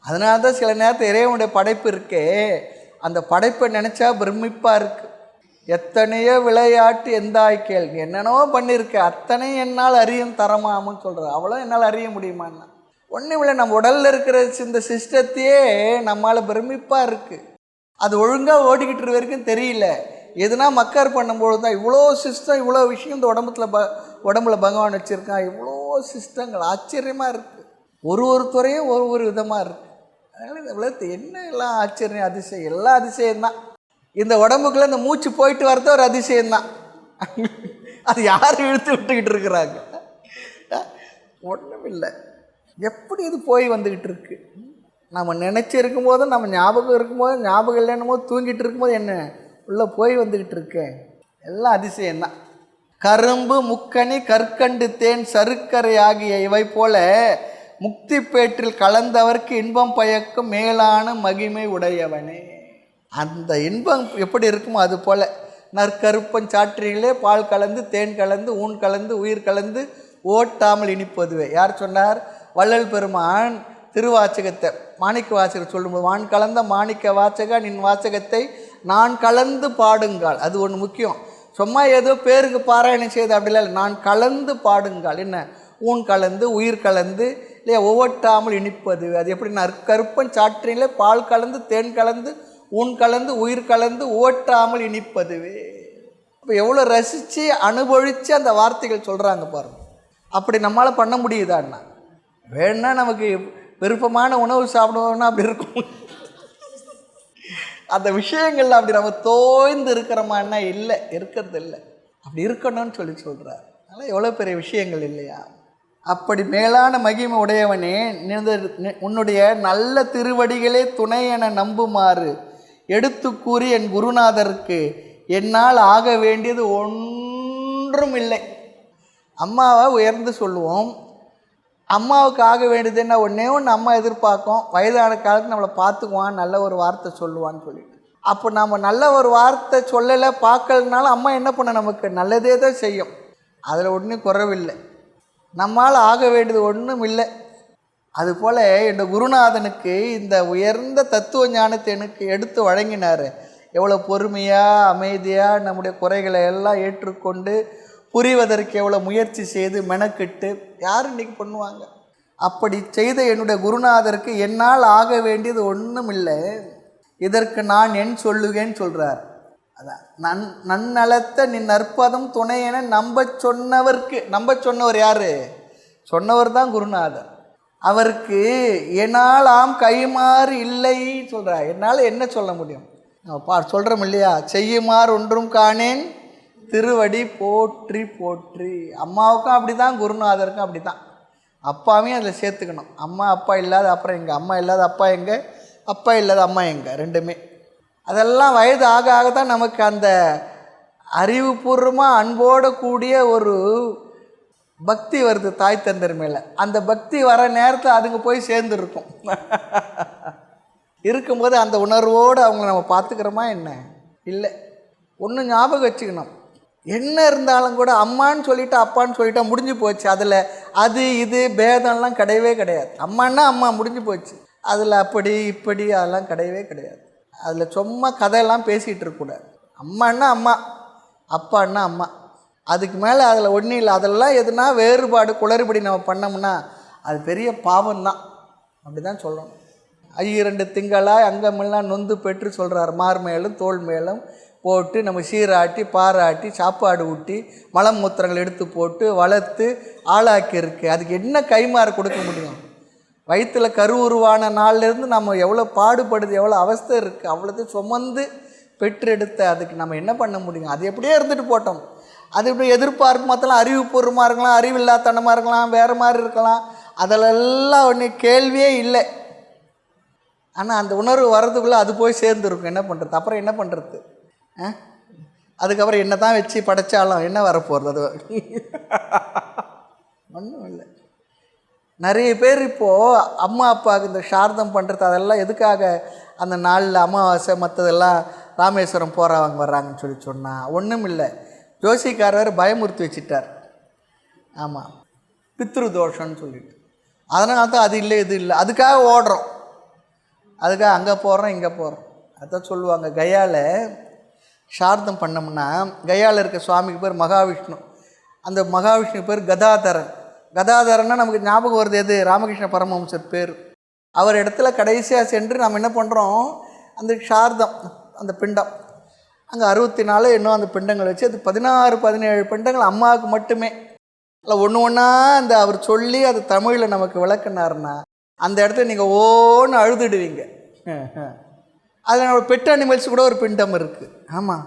அதனால தான் சில நேரத்தில் இறைவனுடைய படைப்பு இருக்கே, அந்த படைப்பை நினச்சா பிரமிப்பாக இருக்குது. எத்தனையோ விளையாட்டு எந்தாய் கேள்வி என்னென்னவோ பண்ணியிருக்க, அத்தனை என்னால் அறியும் தரமாமன்னு சொல்கிறது. அவ்வளோ என்னால் அறிய முடியுமான்னா ஒன்றும் இல்லை. நம்ம உடலில் இருக்கிற இந்த சிஸ்டத்தையே நம்மளால் பிரமிப்பாக இருக்குது. அது ஒழுங்காக ஓடிக்கிட்டு வரைக்கும் தெரியல. எதுனா மக்கர் பண்ணும்பொழுது தான் இவ்வளோ சிஸ்டம், இவ்வளோ விஷயம் இந்த உடம்புல பகவான் வச்சுருக்கான். இவ்வளோ சிஸ்டங்கள் ஆச்சரியமாக இருக்குது. ஒரு துறையும் ஒரு விதமாக இருக்குது. அதனால் இந்த உலகத்தை என்ன எல்லாம் ஆச்சரியம், அதிசயம், எல்லாம் அதிசயம்தான். இந்த உடம்புக்குள்ளே இந்த மூச்சு போயிட்டு வரது ஒரு அதிசயம்தான். அது யார் இழுத்து விட்டுக்கிட்டு இருக்கிறாங்க? ஒன்றும் இல்லை. எப்படி இது போய் வந்துக்கிட்டு இருக்கு. நம்ம நினச்சி இருக்கும்போதும், நம்ம ஞாபகம் இருக்கும்போது, ஞாபகம் இல்லைன்னும் போது, தூங்கிட்டு இருக்கும்போது என்ன உள்ளே போய் வந்துக்கிட்டு இருக்கேன். எல்லாம் அதிசயம்தான். கரும்பு முக்கணி கற்கண்டு தேன் சருக்கரை ஆகிய இவை போல முக்தி பேற்றில் கலந்தவர்க்கு இன்பம் பயக்கும் மேலான மகிமை உடையவனே. அந்த இன்பம் எப்படி இருக்குமோ அது போல் நற்கருப்பன் சாற்றிலே பால் கலந்து தேன் கலந்து ஊன் கலந்து உயிர் கலந்து ஓட்டாமல் இனிப்பதுவே. யார் சொன்னார்? வள்ளல் பெருமான் திருவாச்சகத்தை மாணிக்க வாசகர் சொல்லும்போது, வான் கலந்த மாணிக்க வாச்சகா நின் வாசகத்தை நான் கலந்து பாடுங்கால். அது ஒன்று முக்கியம். சும்மா ஏதோ பேருக்கு பாராயணம் செய்து அப்படிலாம் இல்லை. நான் கலந்து பாடுங்கால். என்ன? ஊன் கலந்து உயிர் கலந்து இல்லையா, ஒவ்வொட்டாமல் இனிப்பது. அது எப்படி? நற்கருப்பன் சாற்றிலே பால் கலந்து தேன் கலந்து ஊன் கலந்து உயிர் கலந்து ஓட்டாமல் இனிப்பதுவே. இப்போ எவ்வளோ ரசித்து அனுபவித்து அந்த வார்த்தைகள் சொல்கிறாங்க பாருங்கள். அப்படி நம்மளால் பண்ண முடியுதான்னா? வேணுன்னா நமக்கு விருப்பமான உணவு சாப்பிடுவோம்னா அப்படி இருக்கும். அந்த விஷயங்கள்ல அப்படி நம்ம தோய்ந்து இருக்கிறோமான்னா இல்லை, இருக்கிறது இல்லை. அப்படி இருக்கணும்னு சொல்கிறார். அதனால் எவ்வளோ பெரிய விஷயங்கள் இல்லையா? அப்படி மேலான மகிமை உடையவனே, உன்னுடைய நல்ல திருவடிகளே துணை என நம்புமாறு எடுத்து கூறி என் குருநாதருக்கு என்னால் ஆக வேண்டியது ஒன்றும் இல்லை. அம்மாவை உயர்ந்து சொல்லுவோம். அம்மாவுக்கு ஆக வேண்டியது என்ன? ஒன்றே ஒன்று அம்மா எதிர்பார்க்கும், வயதான காலத்துக்கு நம்மளை பார்த்துக்குவான், நல்ல ஒரு வார்த்தை சொல்லுவான்னு சொல்லிட்டு. அப்போ நம்ம நல்ல ஒரு வார்த்தை சொல்லலை, பார்க்கலனாலும் அம்மா என்ன பண்ண, நமக்கு நல்லதே தான் செய்யும். அதில் ஒன்றும் குறைவில்லை. நம்மால் ஆக வேண்டியது ஒன்றும் இல்லை. அதுபோல் என் குருநாதனுக்கு இந்த உயர்ந்த தத்துவ ஞானத்தை எனக்கு எடுத்து வழங்கினார். எவ்வளோ பொறுமையாக அமைதியாக நம்முடைய குறைகளை எல்லாம் ஏற்றுக்கொண்டு புரிவதற்கு எவ்வளோ முயற்சி செய்து மெனக்கிட்டு யார் இன்றைக்கி பண்ணுவாங்க? அப்படி செய்த என்னுடைய குருநாதருக்கு என்னால் ஆக வேண்டியது ஒன்றும் இல்லை, இதற்கு நான் என் சொல்லுவேன்னு சொல்கிறார். அதான் நன்னலத்த நின் நற்பதம் துணை என நம்ப சொன்னவர் யார்? சொன்னவர் தான் குருநாதர். அவருக்கு என்னால் கைமாறு இல்லை சொல்கிறார். என்னால் என்ன சொல்ல முடியும்? சொல்கிறோம் இல்லையா, செய்யுமாறு ஒன்றும் காணேன் திருவடி போற்றி போற்றி. அம்மாவுக்கும் அப்படி தான், குருநாதருக்கும் அப்படி தான். அப்பாவையும் அதில் சேர்த்துக்கணும். அம்மா அப்பா இல்லாத அப்புறம் எங்கே, அம்மா இல்லாத அப்பா எங்கே, அப்பா இல்லாத அம்மா எங்கே, ரெண்டுமே. அதெல்லாம் வயது ஆக ஆக தான் நமக்கு அந்த அறிவுபூர்வமாக அன்போடு கூடிய ஒரு பக்தி வருது தாய் தந்தர் மேலே. அந்த பக்தி வர நேரத்தில் அதுங்க போய் சேர்ந்துருக்கும். இருக்கும்போது அந்த உணர்வோடு அவங்கள நம்ம பார்த்துக்கிறோமா என்ன? இல்லை. ஒன்று ஞாபகம் வச்சுக்கணும், என்ன இருந்தாலும் கூட அம்மான்னு சொல்லிவிட்டு அப்பான்னு சொல்லிட்டா முடிஞ்சு போச்சு. அதில் அது இது பேதம்லாம் கிடையவே கிடையாது. அம்மானா அம்மா, முடிஞ்சு போச்சு. அதில் அப்படி இப்படி அதெல்லாம் கிடையவே கிடையாது. அதில் சும்மா கதையெல்லாம் பேசிகிட்டு இருக்கக்கூடாது. அம்மானா அம்மா, அப்பான்னா அம்மா, அதுக்கு மேலே அதில் ஒன்றும் இல்லை. அதெல்லாம் எதுனா வேறுபாடு குளறுபடி நம்ம பண்ணோம்னா அது பெரிய பாவம்தான். அப்படி தான் சொல்லணும். 2 திங்களாய் அங்கமெல்லாம் நொந்து பெற்று சொல்கிறார். மார் மேலும் தோல் மேலும் போட்டு நம்ம சீராட்டி பாராட்டி சாப்பாடு ஊட்டி மலம் மூத்திரங்கள் எடுத்து போட்டு வளர்த்து ஆளாக்கி இருக்குது. அதுக்கு என்ன கைமாறு கொடுக்க முடியும்? வயிற்றில் கரு உருவான நாள்லேருந்து நம்ம எவ்வளோ பாடுபடுது, எவ்வளோ அவஸ்தை இருக்குது, அவ்வளோத்தையும் சுமந்து பெற்றெடுத்த அதுக்கு நம்ம என்ன பண்ண முடியும்? அது எப்படியே இருந்துட்டு போட்டோம். அது இப்படி எதிர்பார்ப்பு மற்றலாம் அறிவுபூர்வமாக இருக்கலாம், அறிவில்லாத்தனமாக இருக்கலாம், வேறு மாதிரி இருக்கலாம். அதிலெல்லாம் ஒன்று கேள்வியே இல்லை. ஆனால் அந்த உணர்வு வர்றதுக்குள்ளே அது போய் சேர்ந்துருக்கும். என்ன பண்ணுறது? அப்புறம் என்ன பண்ணுறது? அதுக்கப்புறம் என்ன தான் வச்சு படைச்சாலும் என்ன வரப்போகிறது? அது ஒன்றும் இல்லை. நிறைய பேர் இப்போது அம்மா அப்பாவுக்கு இந்த சார்தம் பண்ணுறது அதெல்லாம் எதுக்காக அந்த நாளில் அமாவாசை மற்றதெல்லாம் ராமேஸ்வரம் போகிறவங்க வர்றாங்கன்னு சொன்னால் ஒன்றும் இல்லை. ஜோசிக்காரர் பயமுறுத்தி வச்சிட்டார். ஆமாம், பித்ரு தோஷம்னு சொல்லிட்டு. அதனால தான் அது இல்லை இது இல்லை, அதுக்காக ஓடுறோம், அதுக்காக அங்கே போகிறோம் இங்கே போகிறோம். அதான் சொல்லுவாங்க, கயாவில் சார்தம் பண்ணோம்னா கயாவில் இருக்க சுவாமிக்கு பேர் மகாவிஷ்ணு. அந்த மகாவிஷ்ணு பேர் கதாதரன். கதாதரன்னா நமக்கு ஞாபகம் வருது எது? ராமகிருஷ்ண பரமஹம்சர் பேர். அவர் இடத்துல கடைசியாக சென்று நம்ம என்ன பண்ணுறோம், அந்த சார்தம், அந்த பிண்டம் அங்கே 64 இன்னும் அந்த பிண்டங்கள் வச்சு அது 16-17 பிண்டங்கள் அம்மாவுக்கு மட்டுமே. இல்லை ஒன்று ஒன்றா அந்த அவர் சொல்லி அது தமிழில் நமக்கு விளக்குனார்னா அந்த இடத்துல நீங்கள் ஓன்னு அழுதுடுவீங்க. அதில் நம்ம பெட் அனிமல்ஸ் கூட ஒரு பிண்டம் இருக்குது. ஆமாம்,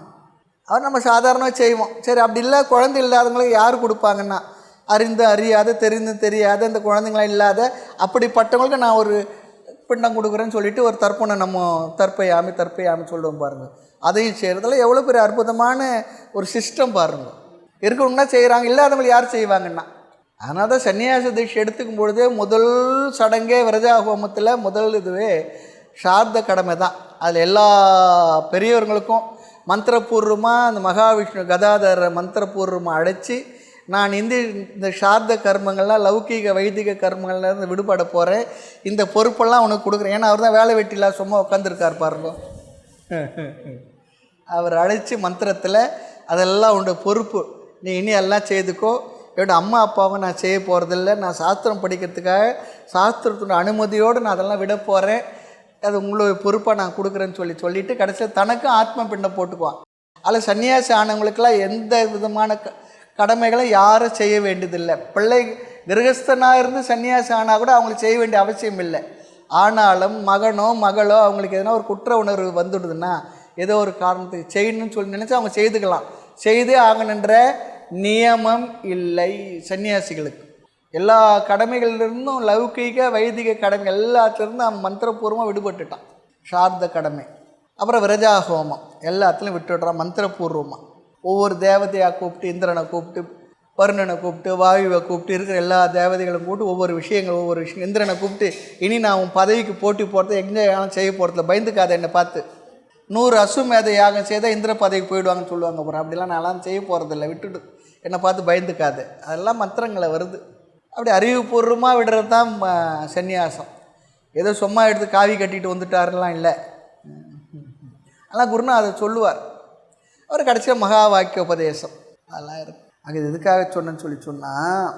அவர் நம்ம சாதாரணமாக செய்வோம். சரி, அப்படி இல்லை குழந்தை இல்லாதவங்களுக்கு யார் கொடுப்பாங்கன்னா அறிந்து அறியாத தெரிந்து தெரியாத அந்த குழந்தைங்களாம் இல்லாத அப்படிப்பட்டவங்களுக்கு நான் ஒரு பிண்டம் கொடுக்குறேன்னு சொல்லிவிட்டு ஒரு தர்ப்பணை நம்ம தற்பையாமி சொல்லுவோம் பாருங்கள். அதையும் செய்கிறதுல எவ்வளோ பெரிய அற்புதமான ஒரு சிஸ்டம் பாருங்கள். இருக்கணும்னா செய்கிறாங்க, இல்லாதவங்க யார் செய்வாங்கன்னா. அதனால தான் சன்னியாச தீட்சை எடுத்துக்கும் பொழுதே முதல் சடங்கே விரஜா ஹோமத்தில் முதல் இதுவே சார்த கடமை தான். அதில் எல்லா பெரியவர்களுக்கும் மந்திரபூர்வமாக அந்த மகாவிஷ்ணு கதாதர மந்திரபூர்வமாக அழைச்சி நான் இந்த சார்த கர்மங்கள்லாம் லௌகீக வைதிக கர்மங்கள்லேருந்து விடுபட போகிறேன், இந்த பொறுப்பெல்லாம் உனக்கு கொடுக்குறேன். ஏன்னா அவர் தான் வேலை வெட்டிலாம் சும்மா உட்காந்துருக்கார் பாருங்க. அவர் அழைச்சி மந்திரத்தில் அதெல்லாம் உன்னோட பொறுப்பு, நீ இனி எல்லாம் செய்துக்கோ, என்னோட அம்மா அப்பாவை நான் செய்ய போகிறதில்ல, நான் சாஸ்திரம் படிக்கிறதுக்காக சாஸ்திரத்தோட அனுமதியோடு நான் அதெல்லாம் விட போகிறேன், அது உங்களுடைய பொறுப்பாக நான் கொடுக்குறேன்னு சொல்லிவிட்டு கடைசியில் தனக்கும் ஆத்ம பிண்டம் போட்டுக்குவான். அதில் சன்னியாசி ஆனவங்களுக்கெல்லாம் எந்த விதமான கடமைகளை யாரும் செய்ய வேண்டியதில்லை. பிள்ளை கிரகஸ்தனாக இருந்து சன்னியாசி ஆனால் கூட அவங்களுக்கு செய்ய வேண்டிய அவசியம் இல்லை. ஆனாலும் மகனோ மகளோ அவங்களுக்கு எதனா ஒரு குற்ற உணர்வு வந்துடுதுன்னா ஏதோ ஒரு காரணத்துக்கு செய்யணும்னு சொல்லி நினச்சி அவங்க செய்துக்கலாம். செய்தே ஆகணுன்ற நியமம் இல்லை சன்னியாசிகளுக்கு. எல்லா கடமைகளிலிருந்தும் லௌகீக வைதிக கடமை எல்லாத்துலேருந்து அவன் மந்திரபூர்வமாக விடுபட்டுட்டான். சார்த கடமை, அப்புறம் விரஜா ஹோமம் எல்லாத்துலையும் விட்டுடுறான் மந்திரபூர்வமாக. ஒவ்வொரு தேவதையாக கூப்பிட்டு, இந்திரனை கூப்பிட்டு, வருணனை கூப்பிட்டு, வாயுவை கூப்பிட்டு, இருக்கிற எல்லா தேவதைகளும் கூப்பிட்டு ஒவ்வொரு விஷயம். இந்திரனை கூப்பிட்டு, இனி நான் உன் பதவிக்கு போட்டி போகிறது எங்கே செய்ய போகிறதில்ல, பயந்துக்காத என்னை பார்த்து, 100 அசுமேத யாகம் செய்தால் இந்திர பதவிக்கு போயிடுவாங்கன்னு சொல்லுவாங்க. அப்புறம் அப்படிலாம் நான்லாம் செய்ய போகிறதில்ல, விட்டுட்டு என்னை பார்த்து பயந்துக்காது. அதெல்லாம் மந்திரங்களை வருது. அப்படி அறிவுபூர்வமாக விடுறது தான் சந்நியாசம். ஏதோ சும்மா எடுத்து காவி கட்டிட்டு வந்துட்டாருலாம் இல்லை. ஆனால் குருநாதர் சொல்லுவார். அவர் கடைசியாக மகா வாக்கிய உபதேசம் அதெல்லாம் இருக்கும். அது எதுக்காக சொன்னேன்னு சொன்னால்,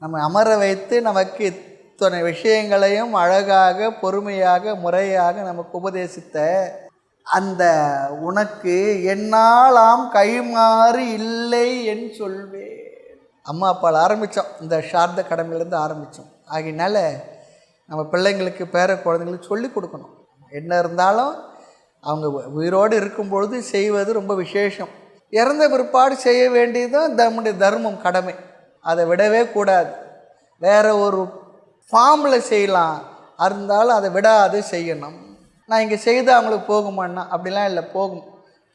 நம்ம அமர வைத்து நமக்கு இத்தனை விஷயங்களையும் அழகாக பொறுமையாக முறையாக நமக்கு உபதேசித்த அந்த உனக்கு என்னாலாம் கைமாறு இல்லை என்று சொல்வேன். அம்மா அப்பாவில் ஆரம்பித்தோம், இந்த சார்ந்த கடமையிலேருந்து ஆரம்பித்தோம். ஆகினால நம்ம பிள்ளைங்களுக்கு பேர குழந்தைங்களுக்கு சொல்லி கொடுக்கணும். என்ன இருந்தாலும் அவங்க உயிரோடு இருக்கும்பொழுது செய்வது ரொம்ப விசேஷம். இறந்த பிற்பாடு செய்ய வேண்டியது தான் நம்முடைய தர்மம், கடமை. அதை விடவே கூடாது. வேறு ஒரு ஃபார்மில் செய்யலாம், இருந்தாலும் அதை விடாது செய்யணும். நான் இங்கே செய்து அவங்களுக்கு போகுமான்னா அப்படிலாம் இல்லை, போகும்,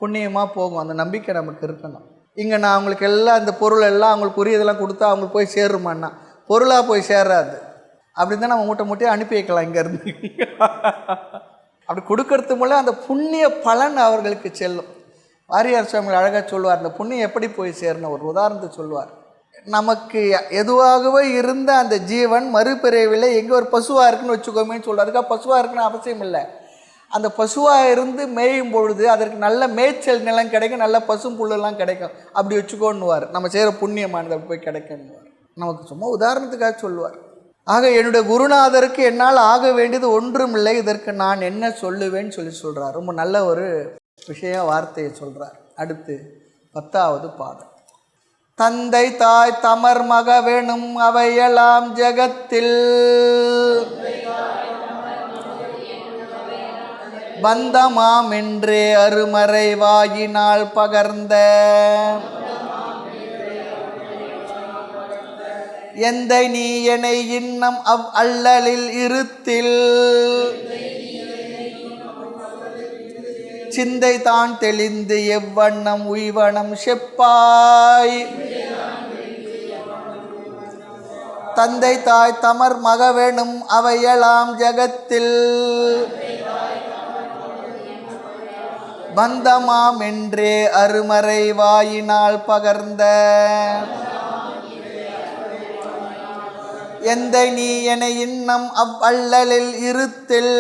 புண்ணியமாக போகும். அந்த நம்பிக்கை நமக்கு இருக்கணும். இங்கே நான் அவங்களுக்கு எல்லாம் இந்த பொருள் எல்லாம் அவங்களுக்கு உரியதெல்லாம் கொடுத்தா அவங்களுக்கு போய் சேருமான்னா பொருளாக போய் சேராது. அப்படி தான் நம்ம மூட்டையை அனுப்பி வைக்கலாம் இங்கேருந்து. அப்படி கொடுக்கறது மூலம் அந்த புண்ணிய பலன் அவர்களுக்கு செல்லும். வாரியார் சுவாமிகள் அழகாக சொல்லுவார், அந்த புண்ணியம் எப்படி போய் சேரணும் ஒரு உதாரணத்தை சொல்லுவார். நமக்கு எதுவாகவே இருந்த அந்த ஜீவன் மறுபிறவில்லை எங்கே ஒரு பசுவாக இருக்குன்னு வச்சுக்கோமேன்னு சொல்லுவார். அதுக்காக பசுவாக இருக்குன்னு அவசியம் இல்லை. அந்த பசுவாக இருந்து மேயும் பொழுது அதற்கு நல்ல மேய்ச்சல் நிலம் கிடைக்கும், நல்ல பசும் புல்லெல்லாம் கிடைக்கும். அப்படி வச்சுக்கோன்னுவார். நம்ம செய்கிற புண்ணியமானது அப்படி போய் கிடைக்கணுவார். நமக்கு சும்மா உதாரணத்துக்காக சொல்லுவார். ஆக என்னுடைய குருநாதருக்கு என்னால் ஆக வேண்டியது ஒன்றும் இல்லை, இதற்கு நான் என்ன சொல்லுவேன்னு சொல்கிறார். ரொம்ப நல்ல ஒரு விஷயம் வார்த்தையை சொல்கிறார். அடுத்து 10வது பாடல். தந்தை தாய் தமர் மக வேணும் அவையெல்லாம் ஜகத்தில் பந்தமாம் என்றே அருமறை வாயினால் பகர்ந்த எந்தை நீ எனை இன்னம் அவ் அல்லலில் இருத்தில் சிந்தை தான் தெளிந்து எவ்வண்ணம் உய்வனம் செப்பாய். தந்தை தாய் தமர் மகவேணும் அவையெல்லாம் ஜகத்தில் பந்தமாம் என்றே அருமறை வாயினால் பகர்ந்த எந்தை நீ என இன்னம் அவ் அல்லலில் இருத்தில்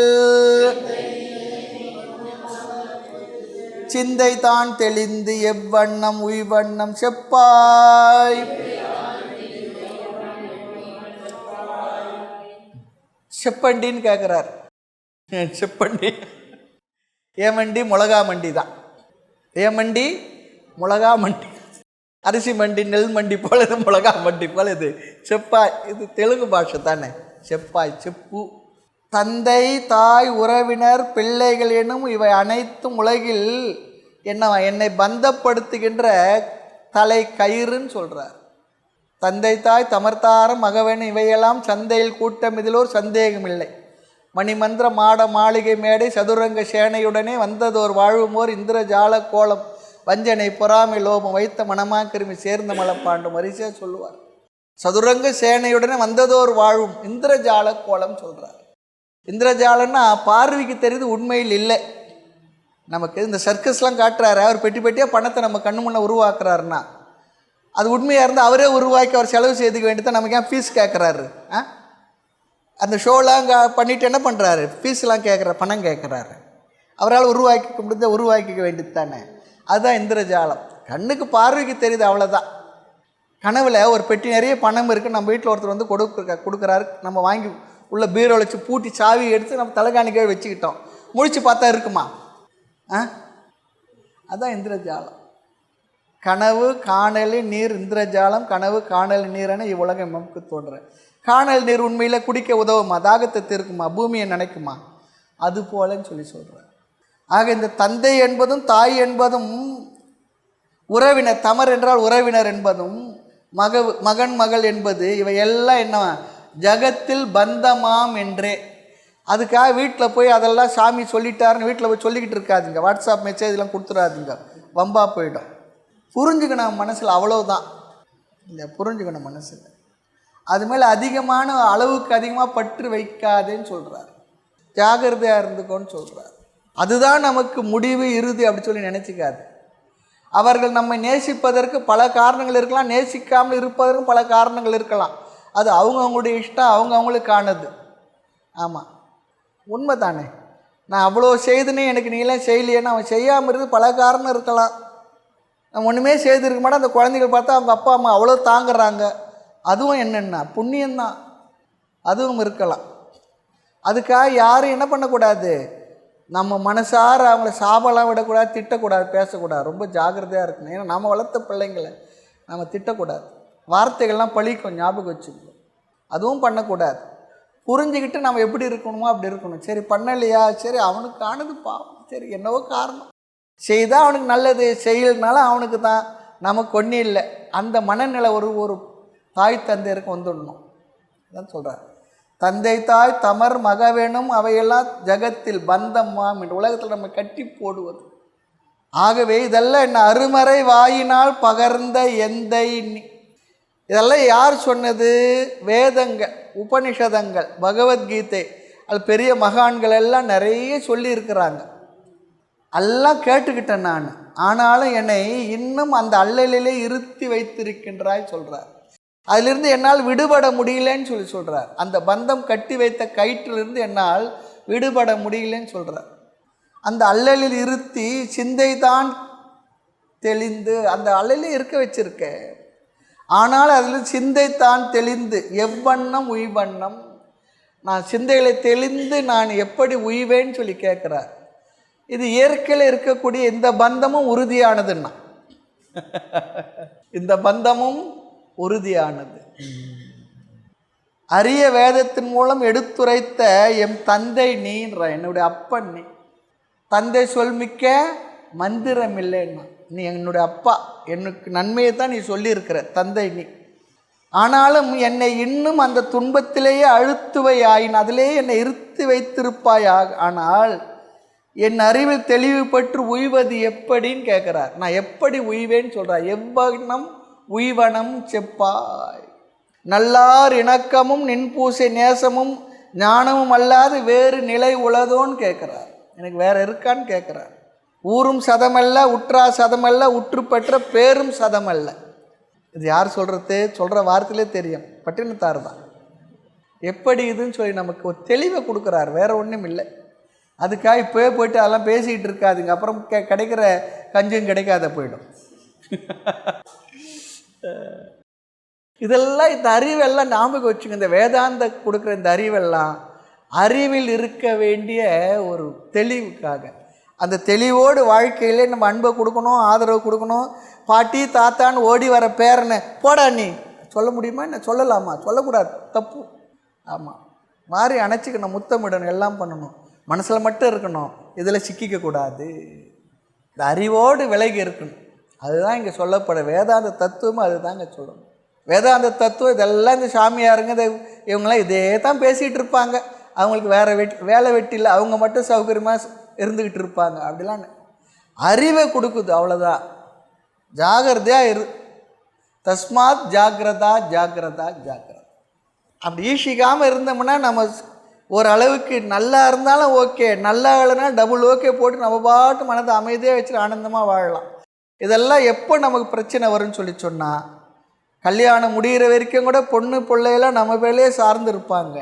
சிந்தை தான் தெளிந்து எவ்வண்ணம் உய்வண்ணம் செப்பாய். செப்பண்டின்னு கேட்குறார். செப்பண்டி ஏமண்டி மிளகா மண்டி தான். ஏமண்டி மிளகா மண்டி, அரிசி மண்டி நெல் மண்டி போல இது, மிளகா மண்டி போல இது செப்பாய். இது தெலுங்கு பாஷை தானே. செப்பாய் செப்பு. தந்தை தாய் உறவினர் பிள்ளைகள் எனும் இவை அனைத்தும் உலகில் என்னை பந்தப்படுத்துகின்ற தலை கயிறுன்னு சொல்கிறார். தந்தை தாய் தமர்த்தாரம் மகவன் இவையெல்லாம் சந்தையில் கூட்டம், இதில் ஒரு சந்தேகம் இல்லை. மணிமந்திர மாட மாளிகை மேடை சதுரங்க சேனையுடனே வந்ததோர் வாழ்வுமோர் இந்திர ஜால கோலம் வஞ்சனை பொறாமை லோபம் வைத்த மனமா கிருமி சேர்ந்த மலப்பாண்டு மரிசியா சொல்லுவார். சதுரங்க சேனையுடனே வந்ததோர் வாழும் இந்திரஜால கோலம் சொல்கிறார். இந்திரஜாலன்னா பார்வைக்கு தெரியுது, உண்மையில் இல்லை. நமக்கு இந்த சர்க்கஸ்லாம் காட்டுறாரு, அவர் பெட்டி பெட்டியாக பணத்தை நம்ம கண்ணு முன்னே உருவாக்குறாருன்னா அது உண்மையாக இருந்தால் அவரே உருவாக்கி அவர் செலவு செய்துக்க வேண்டியதான். நமக்கு ஏன் ஃபீஸ் கேட்குறாரு? அந்த ஷோலாம் பண்ணிவிட்டு என்ன பண்ணுறாரு? ஃபீஸ்லாம் கேட்குறாரு, பணம் கேட்குறாரு. அவரால் உருவாக்கிக்க முடிஞ்ச உருவாக்கிக்க வேண்டியது தானே. அதுதான் இந்திரஜாலம். கண்ணுக்கு பார்வைக்கு தெரியுது, அவ்வளோதான். கனவில் ஒரு பெட்டி நிறைய பணம் இருக்குது, நம்ம வீட்டில் ஒருத்தர் வந்து கொடுக்குறாரு, நம்ம வாங்கி உள்ள பீரோவில் வச்சு பூட்டி சாவி எடுத்து நம்ம தலைகாணிக்கே வச்சுக்கிட்டோம். முழிச்சு பார்த்தா இருக்குமா? அதுதான் இந்திரஜாலம். கனவு காணல் நீர் இந்திரஜாலம், கனவு காணல் நீரென இவ்வுலகம் நமக்கு தோன்ற. காணல் நீர் உண்மையில் குடிக்க உதவுமா? தாகத்தை தீர்க்குமா? பூமியை நினைக்குமா? அது போலன்னு சொல்கிறார். ஆக இந்த தந்தை என்பதும் தாய் என்பதும் உறவினர், தமர் என்றால் உறவினர் என்பதும் மகன் மகள் என்பது இவையெல்லாம் என்ன ஜகத்தில் பந்தமாம் என்றே. அதுக்காக வீட்டில் போய் அதெல்லாம் சாமி சொல்லிட்டாருன்னு வீட்டில் போய் சொல்லிக்கிட்டு இருக்காதுங்க. வாட்ஸ்அப் மெசேஜ் இதெல்லாம் கொடுத்துடாதுங்க, வம்பா போயிடும். புரிஞ்சுக்கணும் மனசில், அவ்வளோதான். இல்லை, புரிஞ்சுக்கணும் மனசில். அது மேலே அதிகமான அளவுக்கு அதிகமாக பற்று வைக்காதேன்னு சொல்கிறார். ஜாகிரதையாக இருந்துக்கோன்னு சொல்கிறார். அதுதான் நமக்கு முடிவு இறுதி அப்படி சொல்லி நினச்சிக்காது. அவர்கள் நம்மை நேசிப்பதற்கு பல காரணங்கள் இருக்கலாம், நேசிக்காமல் இருப்பதற்கும் பல காரணங்கள் இருக்கலாம். அது அவங்கவுங்களுடைய இஷ்டம், அவங்கவுங்களுக்கானது. ஆமாம், உண்மை தானே. நான் அவ்வளோ செய்துனே எனக்கு நீலாம் செய்யலையேன்னு அவன் செய்யாமல் இருந்து பல காரணம் இருக்கலாம். நம்ம ஒன்றுமே செய்திருக்க மாட்டோம். அந்த குழந்தைகள் பார்த்தா அவங்க அப்பா அம்மா அவ்வளோ தாங்குறாங்க, அதுவும் என்னென்னா புண்ணியந்தான், அதுவும் இருக்கலாம். அதுக்காக யாரும் என்ன பண்ணக்கூடாது, நம்ம மனசார அவங்கள சாபலாம் விடக்கூடாது, திட்டக்கூடாது, பேசக்கூடாது. ரொம்ப ஜாக்கிரதையாக இருக்கணும். ஏன்னா நம்ம வளர்த்த பிள்ளைங்களை நம்ம திட்டக்கூடாது. வார்த்தைகள்லாம் பழிக்கும், ஞாபகம் வச்சுக்கணும். அதுவும் பண்ணக்கூடாது. புரிஞ்சுக்கிட்டு நம்ம எப்படி இருக்கணுமோ அப்படி இருக்கணும். சரி பண்ணலையா, சரி அவனுக்கு ஆனது பாவம், சரி என்னவோ காரணம், செய்தால் அவனுக்கு நல்லது, செய்யலனால அவனுக்கு தான், நமக்கு ஒன்றும் இல்லை. அந்த மனநிலை ஒரு தாய் தந்தையருக்கு வந்துடணும். அதான் சொல்கிறார், தந்தை தாய் தமர் மகவேணும் அவையெல்லாம் ஜகத்தில் பந்தம்மாம் என்ற உலகத்தில் நம்ம கட்டி போடுவது. ஆகவே இதெல்லாம் என்ன, அருமறை வாயினால் பகர்ந்த எந்தை. இதெல்லாம் யார் சொன்னது? வேதங்கள், உபனிஷதங்கள், பகவத்கீதை, அது பெரிய மகான்கள் எல்லாம் நிறைய சொல்லியிருக்கிறாங்க. எல்லாம் கேட்டுக்கிட்டேன் நான். ஆனாலும் என்னை இன்னும் அந்த அல்லலிலே இருத்தி வைத்திருக்கின்றாய் சொல்கிறார். அதிலிருந்து என்னால் விடுபட முடியலன்னு சொல்கிறார். அந்த பந்தம் கட்டி வைத்த கயிற்றிலிருந்து என்னால் விடுபட முடியலன்னு சொல்கிறார். அந்த அல்லலில் இருத்தி சிந்தை தான் தெளிந்து, அந்த அல்லலில் இருக்க வச்சிருக்க. ஆனால் அதில் சிந்தை தான் தெளிந்து எவ்வண்ணம் உய்வண்ணம், நான் சிந்தைகளை தெளிந்து நான் எப்படி உய்வேன்னு சொல்லி கேட்குறார். இது இயற்கையில் இருக்கக்கூடிய இந்த பந்தமும் உறுதியானதுன்னா இந்த பந்தமும் உறுதியானது. அரிய வேதத்தின் மூலம் எடுத்துரைத்த எம் தந்தை நீன்ற, என்னுடைய அப்பன் நீ. தந்தை சொல்மிக்க மந்திரம் இல்லைன்னா, நீ என்னுடைய அப்பா, எனக்கு நன்மையை தான் நீ சொல்லியிருக்கிற தந்தை நீ. ஆனாலும் என்னை இன்னும் அந்த துன்பத்திலேயே அழுத்துவை ஆயின், அதிலே என்னை இருத்தி வைத்திருப்பாயாக. ஆனால் என் அறிவில் தெளிவு பெற்று உய்வது எப்படின்னு கேட்குறார். நான் எப்படி உய்வேன்னு சொல்கிறார். எவ்வண்ணம் உய்வனம் செப்பாய், நல்லார் இணக்கமும் நின்பூசை நேசமும் ஞானமும் அல்லாது வேறு நிலை உளதோன்னு கேட்குறார். எனக்கு வேறு இருக்கான்னு கேட்குறார். ஊரும் சதமல்ல, உற்றா சதமல்ல, உற்று பெற்ற பேரும் சதமல்ல. இது யார் சொல்கிறது? சொல்கிற வார்த்தையிலே தெரியும், பட்டினத்தார் தான். எப்படி இதுன்னு சொல்லி நமக்கு ஒரு தெளிவை கொடுக்குறார், வேறு ஒன்றும் இல்லை. அதுக்காக இப்போவே போய்ட்டு அதெல்லாம் பேசிக்கிட்டு இருக்காதுங்க, அப்புறம் கிடைக்கிற கஞ்சும் கிடைக்காத போயிடும். இதெல்லாம் இந்த அறிவெல்லாம் ஞாபகம் வச்சுங்க. இந்த வேதாந்த கொடுக்குற இந்த அறிவெல்லாம் அறிவில் இருக்க வேண்டிய ஒரு தெளிவுக்காக. அந்த தெளிவோடு வாழ்க்கையிலே நம்ம அன்பை கொடுக்கணும், ஆதரவு கொடுக்கணும். பாட்டி தாத்தான்னு ஓடி வர பேரனை போடா நீ சொல்ல முடியுமா? என்ன சொல்லலாமா? சொல்லக்கூடாது, தப்பு. ஆமாம், மாறி அணைச்சிக்கணும், முத்தமிடணும், எல்லாம் பண்ணணும். மனசில் மட்டும் இருக்கணும், இதில் சிக்கிக்கக்கூடாது. இந்த அறிவோடு விலகி இருக்கணும். அதுதான் இங்கே சொல்லப்பட வேதாந்த தத்துவமும் அதுதான் இங்கே சொல்லணும். வேதாந்த தத்துவம் இதெல்லாம் இந்த சாமியாருங்க இவங்களாம் இதே தான் பேசிகிட்டு இருப்பாங்க. அவங்களுக்கு வேறு வேலை வெட்டி இல்லை, அவங்க மட்டும் சௌகரியமாக இருந்துக்கிட்டு இருப்பாங்க. அப்படிலாம் அறிவை கொடுக்குது, அவ்வளோதான். ஜாகிரதையாக தஸ்மாத் ஜாகிரதா ஜாகிரதா ஜாகிரதா. அப்படி ஈஷிக்காமல் இருந்தோம்னா நம்ம ஓரளவுக்கு நல்லா இருந்தாலும் ஓகே, நல்லா இல்லைனா டபுள் ஓகே போட்டு நம்ம பாட்டு மனதை அமைதியாக வச்சுட்டு ஆனந்தமாக வாழலாம். இதெல்லாம் எப்போ நமக்கு பிரச்சனை வரும்னு சொல்லி சொன்னால், கல்யாணம் முடிகிற வரைக்கும் கூட பொண்ணு பிள்ளையெல்லாம் நம்ம பேர்லேயே சார்ந்து இருப்பாங்க.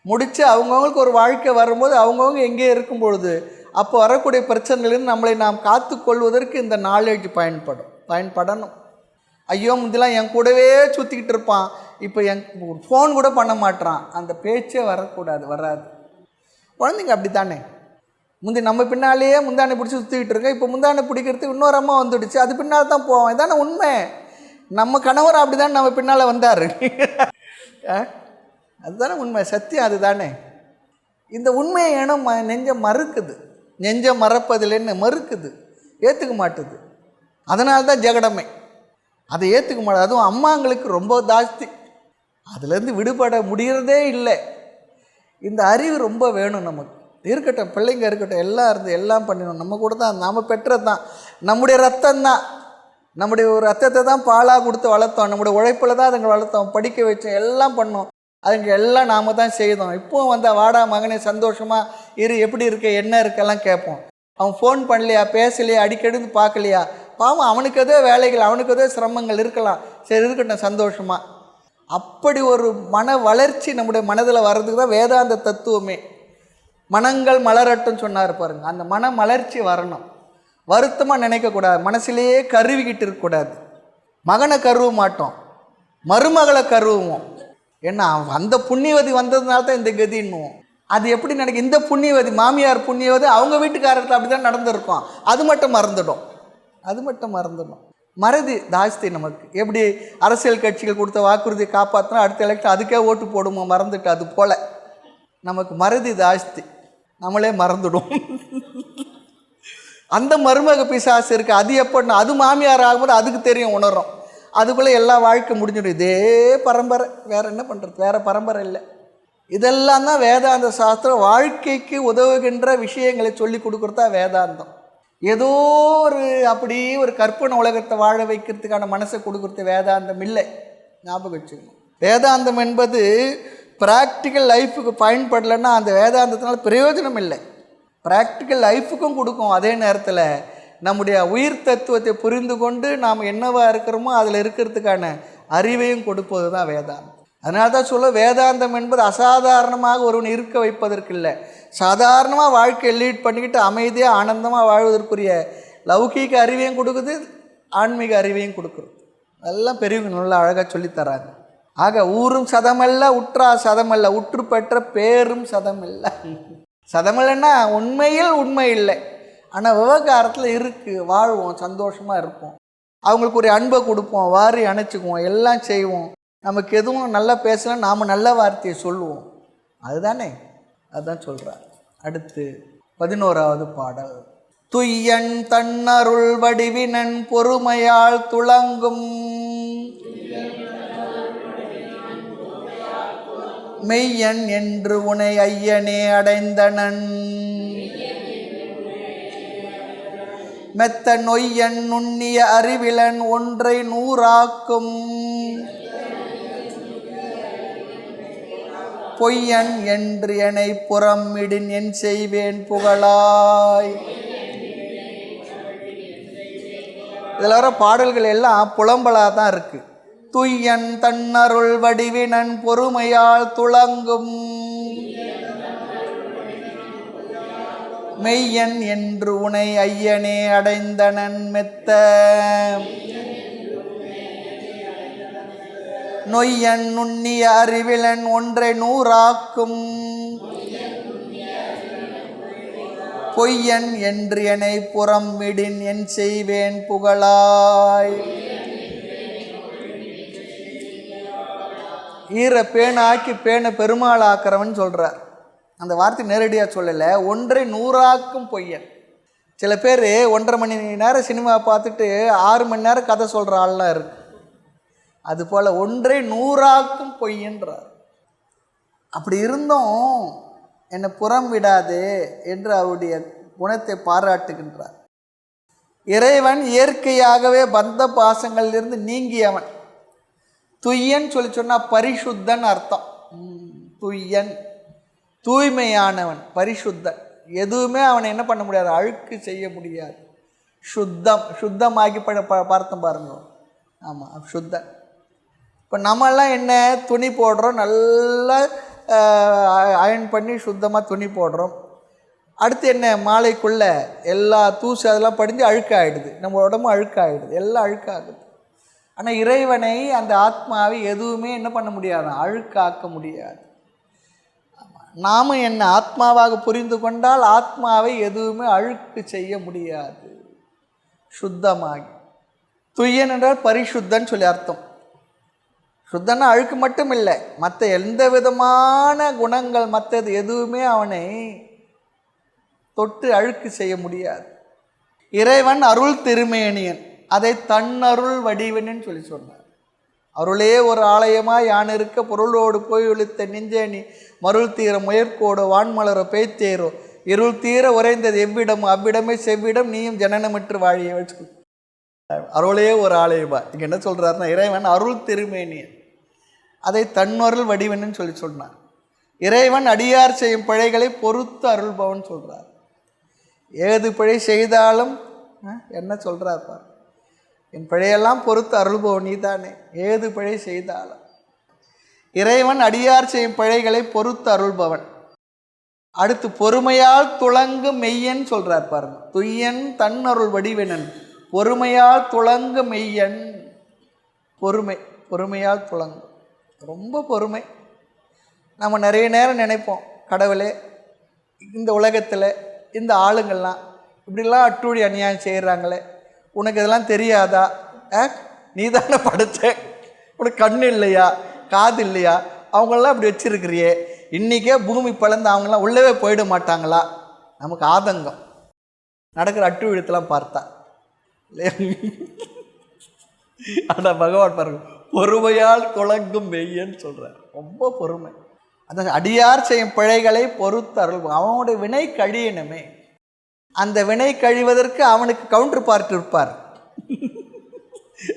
முடித்து அவங்கவுங்களுக்கு ஒரு வாழ்க்கை வரும்போது அவங்கவுங்க எங்கேயே இருக்கும் பொழுது அப்போ வரக்கூடிய பிரச்சனைலேருந்து நம்மளை நாம் காத்து கொள்வதற்கு இந்த நாலேஜ் பயன்படணும். ஐயோ முந்திலாம் என் கூடவே சுற்றிக்கிட்டு இருப்பான், இப்போ ஃபோன் கூட பண்ண மாட்டான், அந்த பேச்சே வராது. குழந்தைங்க அப்படி தானே. முந்தி நம்ம பின்னாலேயே முந்தானை பிடிச்சி சுற்றிக்கிட்டு இருக்கோம், இப்போ முந்தானை பிடிக்கிறதுக்கு இன்னொரு அம்மா வந்துடுச்சு, அது பின்னால் தான் போவோம். இதானே உண்மை. நம்ம கணவர் அப்படி தான் நம்ம பின்னால் வந்தார். அதுதானே உண்மை, சத்தியம் அதுதானே. இந்த உண்மையை ஏனோ நெஞ்சம் மறுக்குது, நெஞ்சம் மறப்பதில்லைன்னு மறுக்குது, ஏற்றுக்க மாட்டுது. அதனால தான் ஜெகடமே. அதை ஏற்றுக்க மாட்டாது. அதுவும் அம்மாங்களுக்கு ரொம்ப ஜாஸ்தி, அதுலேருந்து விடுபட முடிகிறதே இல்லை. இந்த அறிவு ரொம்ப வேணும் நமக்கு. இருக்கட்டும், பிள்ளைங்க இருக்கட்டும், எல்லாம் இருந்து எல்லாம் பண்ணிடணும். நம்ம கூட தான், நாம் பெற்றது தான், நம்முடைய ரத்தம்தான், நம்முடைய ஒரு ரத்தத்தை தான் பாலாக கொடுத்து வளர்த்தோம், நம்முடைய உழைப்பில் தான் அதுங்களை வளர்த்தோம், படிக்க வச்சோம், எல்லாம் பண்ணோம். அதுங்க எல்லாம் நாம் தான் செய்தோம். இப்போவும் வந்தால் வாடா மகனே சந்தோஷமாக இரு, எப்படி இருக்க, என்ன இருக்கெல்லாம் கேட்போம். அவன் ஃபோன் பண்ணலையா, பேசலையா, அடிக்கடி பார்க்கலையா, பாவம் அவனுக்கு ஏதோ வேலைகள், அவனுக்கு ஏதோ சிரமங்கள் இருக்கலாம். சரி இருக்கட்டும், சந்தோஷமாக. அப்படி ஒரு மன வளர்ச்சி நம்முடைய மனதில் வர்றதுக்கு தான் வேதாந்த தத்துவமே. மனங்கள் மலரட்டும் சொன்னார் பாருங்க. அந்த மன மலர்ச்சி வரணும். வருத்தமாக நினைக்கக்கூடாது, மனசிலேயே கருவிக்கிட்டு இருக்கக்கூடாது. மகனை கருவ மாட்டோம், மருமகளை கருவுவோம். ஏன்னா அந்த புண்ணியவதி வந்ததுனால தான் இந்த கதின்னுவோம். அது எப்படி நினைக்க, இந்த புண்ணியவதி மாமியார் புண்ணியவதி அவங்க வீட்டுக்காரர்கள் அப்படி தான் நடந்திருக்கும். அது மட்டும் மறந்துடும். மறதி ஜாஸ்தி நமக்கு. எப்படி அரசியல் கட்சிகள் கொடுத்த வாக்குறுதியை காப்பாற்றினா அடுத்த எலெக்ஷன் அதுக்கே ஓட்டு போடுவோம் மறந்துட்டு, அது போல் நமக்கு மறதி ஜாஸ்தி, நம்மளே மறந்துடும். அந்த மருமக பிசாசு இருக்குது. அது எப்படின்னா அது மாமியார் ஆகும்போது அதுக்கு தெரியும், உணரும். அதுக்குள்ளே எல்லா வாழ்க்கை முடிஞ்சிடும். இதே பரம்பரை, வேறு என்ன பண்ணுறது, வேறு பரம்பரை இல்லை. இதெல்லாம் தான் வேதாந்த சாஸ்திரம். வாழ்க்கைக்கு உதவுகின்ற விஷயங்களை சொல்லி கொடுக்குறதா வேதாந்தம். ஏதோ ஒரு அப்படி ஒரு கற்பனை உலகத்தை வாழ வைக்கிறதுக்கான மனசை கொடுக்குறது வேதாந்தம் இல்லை. ஞாபகம் வச்சுக்கணும். வேதாந்தம் என்பது ப்ராக்டிக்கல் லைஃபுக்கு பயன்படலைன்னா அந்த வேதாந்தத்தினால பிரயோஜனம் இல்லை. ப்ராக்டிக்கல் லைஃபுக்கும் கொடுக்கும். அதே நேரத்தில் நம்முடைய உயிர் தத்துவத்தை புரிந்து கொண்டு நாம் என்னவாக இருக்கிறோமோ அதில் இருக்கிறதுக்கான அறிவையும் கொடுப்பது தான் வேதாந்தம். அதனால தான் சொல்ல, வேதாந்தம் என்பது அசாதாரணமாக ஒருவன் இருக்க வைப்பதற்கு இல்லை, சாதாரணமாக வாழ்க்கையை லீட் பண்ணிக்கிட்டு அமைதியாக ஆனந்தமாக வாழ்வதற்குரிய லௌகீக அறிவையும் கொடுக்குது, ஆன்மீக அறிவையும் கொடுக்குறது. அதெல்லாம் பெரியவங்க நல்லா அழகாக சொல்லித்தராங்க. ஆக ஊரும் சதமல்ல, உற்றா சதமல்ல, உற்று பெற்ற பேரும் சதமல்ல. சதமல்லைன்னா உண்மையில் உண்மை இல்லை, ஆனால் விவகாரத்தில் இருக்குது, வாழ்வோம், சந்தோஷமாக இருப்போம், அவங்களுக்கு ஒரு அன்பை கொடுப்போம், வாரி அணைச்சிக்குவோம், எல்லாம் செய்வோம். நமக்கு எதுவும் நல்லா பேசலாம், நாம் நல்ல வார்த்தையை சொல்லுவோம். அதுதானே, அதுதான் சொல்கிறார். அடுத்து 11வது பாடல். துய்யன் தன்னருள் வடிவினன் பொறுமையால் துளங்கும் மெய்யன் என்று உனை ஐயனே அடைந்தனன் மெத்த நொய்யன் நுண்ணிய அறிவிலன் ஒன்றை நூறாக்கும் பொய்யன் என்று என்னை புறமிடின் என் செய்வேன் புகழாய். இதில் வர பாடல்கள் எல்லாம் புலம்பலாக தான் இருக்கு. துய்யன் தன்னருள் வடிவினன் பொறுமையால் துளங்கும் மெய்யன் என்று உனை ஐயனே அடைந்தனன் மெத்த நொய்யன் நுண்ணிய அறிவிலன் ஒன்றை நூறாக்கும் பொய்யன் என்று என்னை புறமிடின் என் செய்வேன் புகழாய். ஈர பேனாக்கி பேனை பெருமாள் ஆக்கிறவன் சொல்கிறார். அந்த வார்த்தை நேரடியாக சொல்லலை. ஒன்றை நூறாக்கும் பொய்யன். சில பேர் 1.5 மணி நேரம் சினிமா பார்த்துட்டு 6 மணி நேரம் கதை சொல்கிற ஆள்லாம் இருக்கு. அதுபோல் ஒன்றை நூறாக்கும் பொய்யன்றார். அப்படி இருந்தும் என்னை புறம் விடாது என்று அவருடைய குணத்தை பாராட்டுகின்றார். இறைவன் இயற்கையாகவே பந்த பாசங்களிலிருந்து நீங்கியவன். துய்யன் சொல்லி சொன்னால் பரிசுத்தன் அர்த்தம். துய்யன் தூய்மையானவன், பரிசுத்தன். எதுவுமே அவனை என்ன பண்ண முடியாது, அழுக்கு செய்ய முடியாது. சுத்தமாகி பார்த்தோம் பாருங்க. ஆமாம், சுத்தன். இப்போ நம்மெல்லாம் என்ன துணி போடுறோம், நல்லா அயர்ன் பண்ணி சுத்தமாக துணி போடுறோம். அடுத்து என்ன, மாலைக்குள்ளே எல்லா தூசு அதெல்லாம் படிஞ்சு அழுக்காகிடுது, நம்ம உடம்பும் அழுக்காகிடுது, எல்லாம் அழுக்காகுது. ஆனால் இறைவனை, அந்த ஆத்மாவை எதுவுமே என்ன பண்ண முடியாது, அழுக்காக்க முடியாது. நாம் என்ன ஆத்மாவாக புரிந்து கொண்டால் ஆத்மாவை எதுவுமே அழுக்கு செய்ய முடியாது. சுத்தமாகி, துய்யன் என்றால் பரிசுத்தன் சொல்லி அர்த்தம். சுத்தன்னா அழுக்கு மட்டும் இல்லை, மற்ற எந்த விதமான குணங்கள் மற்றது எதுவுமே அவனை தொட்டு அழுக்கு செய்ய முடியாது. இறைவன் அருள் திருமேனியன், அதை தன்னருள் வடிவனன்னு சொல்லி சொன்னார். அருளே ஒரு ஆலயமாக யான் இருக்க பொருளோடு போய் ஒழித்த நெஞ்சேனி மருள் தீர முயற்கோடு வான்மலரோ பேய்த்தேரோ இருள் தீர உறைந்தது எவ்விடமோ அவ்விடமே செவ்விடம் நீயும் ஜனனமற்று வாழிய வச்சு. அருளே ஒரு ஆலயமா இங்கே என்ன சொல்கிறாருன்னா, இறைவன் அருள் திருமேனியன், அதை தன்னருள் வடிவன்னு சொல்லி சொன்னார். இறைவன் அடியார் செய்யும் பிழைகளை பொறுத்து அருள்பவன் சொல்கிறார். ஏது பிழை செய்தாலும் என்ன சொல்கிறார் பார், என் பிழையெல்லாம் பொறுத்து அருள்பவன் நீ தானே, ஏது பிழை செய்தாலும். இறைவன் அடியார் செய்யும் பிழைகளை பொறுத்து அருள்பவன். அடுத்து பொறுமையால் துளங்கு மெய்யன் சொல்றார் பாருங்க. துய்யன் தன் அருள் வடிவெனன் பொறுமையால் துளங்கு மெய்யன். பொறுமை, பொறுமையால் துளங்கு, ரொம்ப பொறுமை. நம்ம நிறைய நேரம் நினைப்போம், கடவுளே இந்த உலகத்தில் இந்த ஆளுங்கள்லாம் இப்படிலாம் அட்டூழி அநியாயம் செய்கிறாங்களே, உனக்கு இதெல்லாம் தெரியாதா? நீ தானே படைச்ச, உனக்கு கண்ணு இல்லையா, காது இல்லையா, அவங்களெல்லாம் இப்படி வச்சுருக்கிறியே, இன்றைக்கே பூமி பிளந்து அவங்களாம் உள்ளவே போயிட மாட்டாங்களா? நமக்கு ஆதங்கம் நடக்கிற அட்டுவிழத்தெல்லாம் பார்த்தா இல்லையா? ஆனால் பகவான் பாருங்க, பொறுமையால் துளங்கும் மெய்யன்னு சொல்கிறார். ரொம்ப பொறுமை. அந்த அடியார் செய்யும் பிழைகளை பொறுத்து அருள். அவனுடைய வினை கழியணுமே, அந்த வினை கழிவதற்கு அவனுக்கு கவுண்டர் பார்ட் இருப்பார்,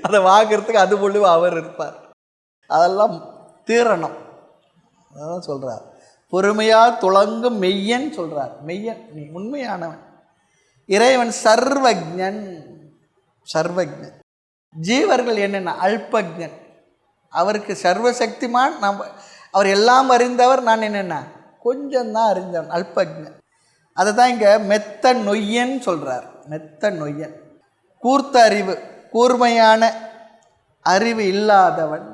அதை வாங்கிறதுக்கு அது மூலியமாக அவர் இருப்பார். அதெல்லாம் தீரணும். அதான் சொல்கிறார், பொறுமையால் துளங்கும் மெய்யன் சொல்கிறார். மெய்யன், நீ உண்மையானவன். இறைவன் சர்வஜன். சர்வஜன். ஜீவர்கள் என்னென்ன அல்பஜன், அவருக்கு சர்வசக்திமான். அவர் எல்லாம் அறிந்தவர், நான் என்னென்ன கொஞ்சம்தான் அறிந்தவன், அல்பஜன். அதை தான் இங்கே மெத்த நொய்யன் சொல்கிறார். மெத்த நொய்யன், கூர்த்த அறிவு, கூர்மையான அறிவு இல்லாதவன்.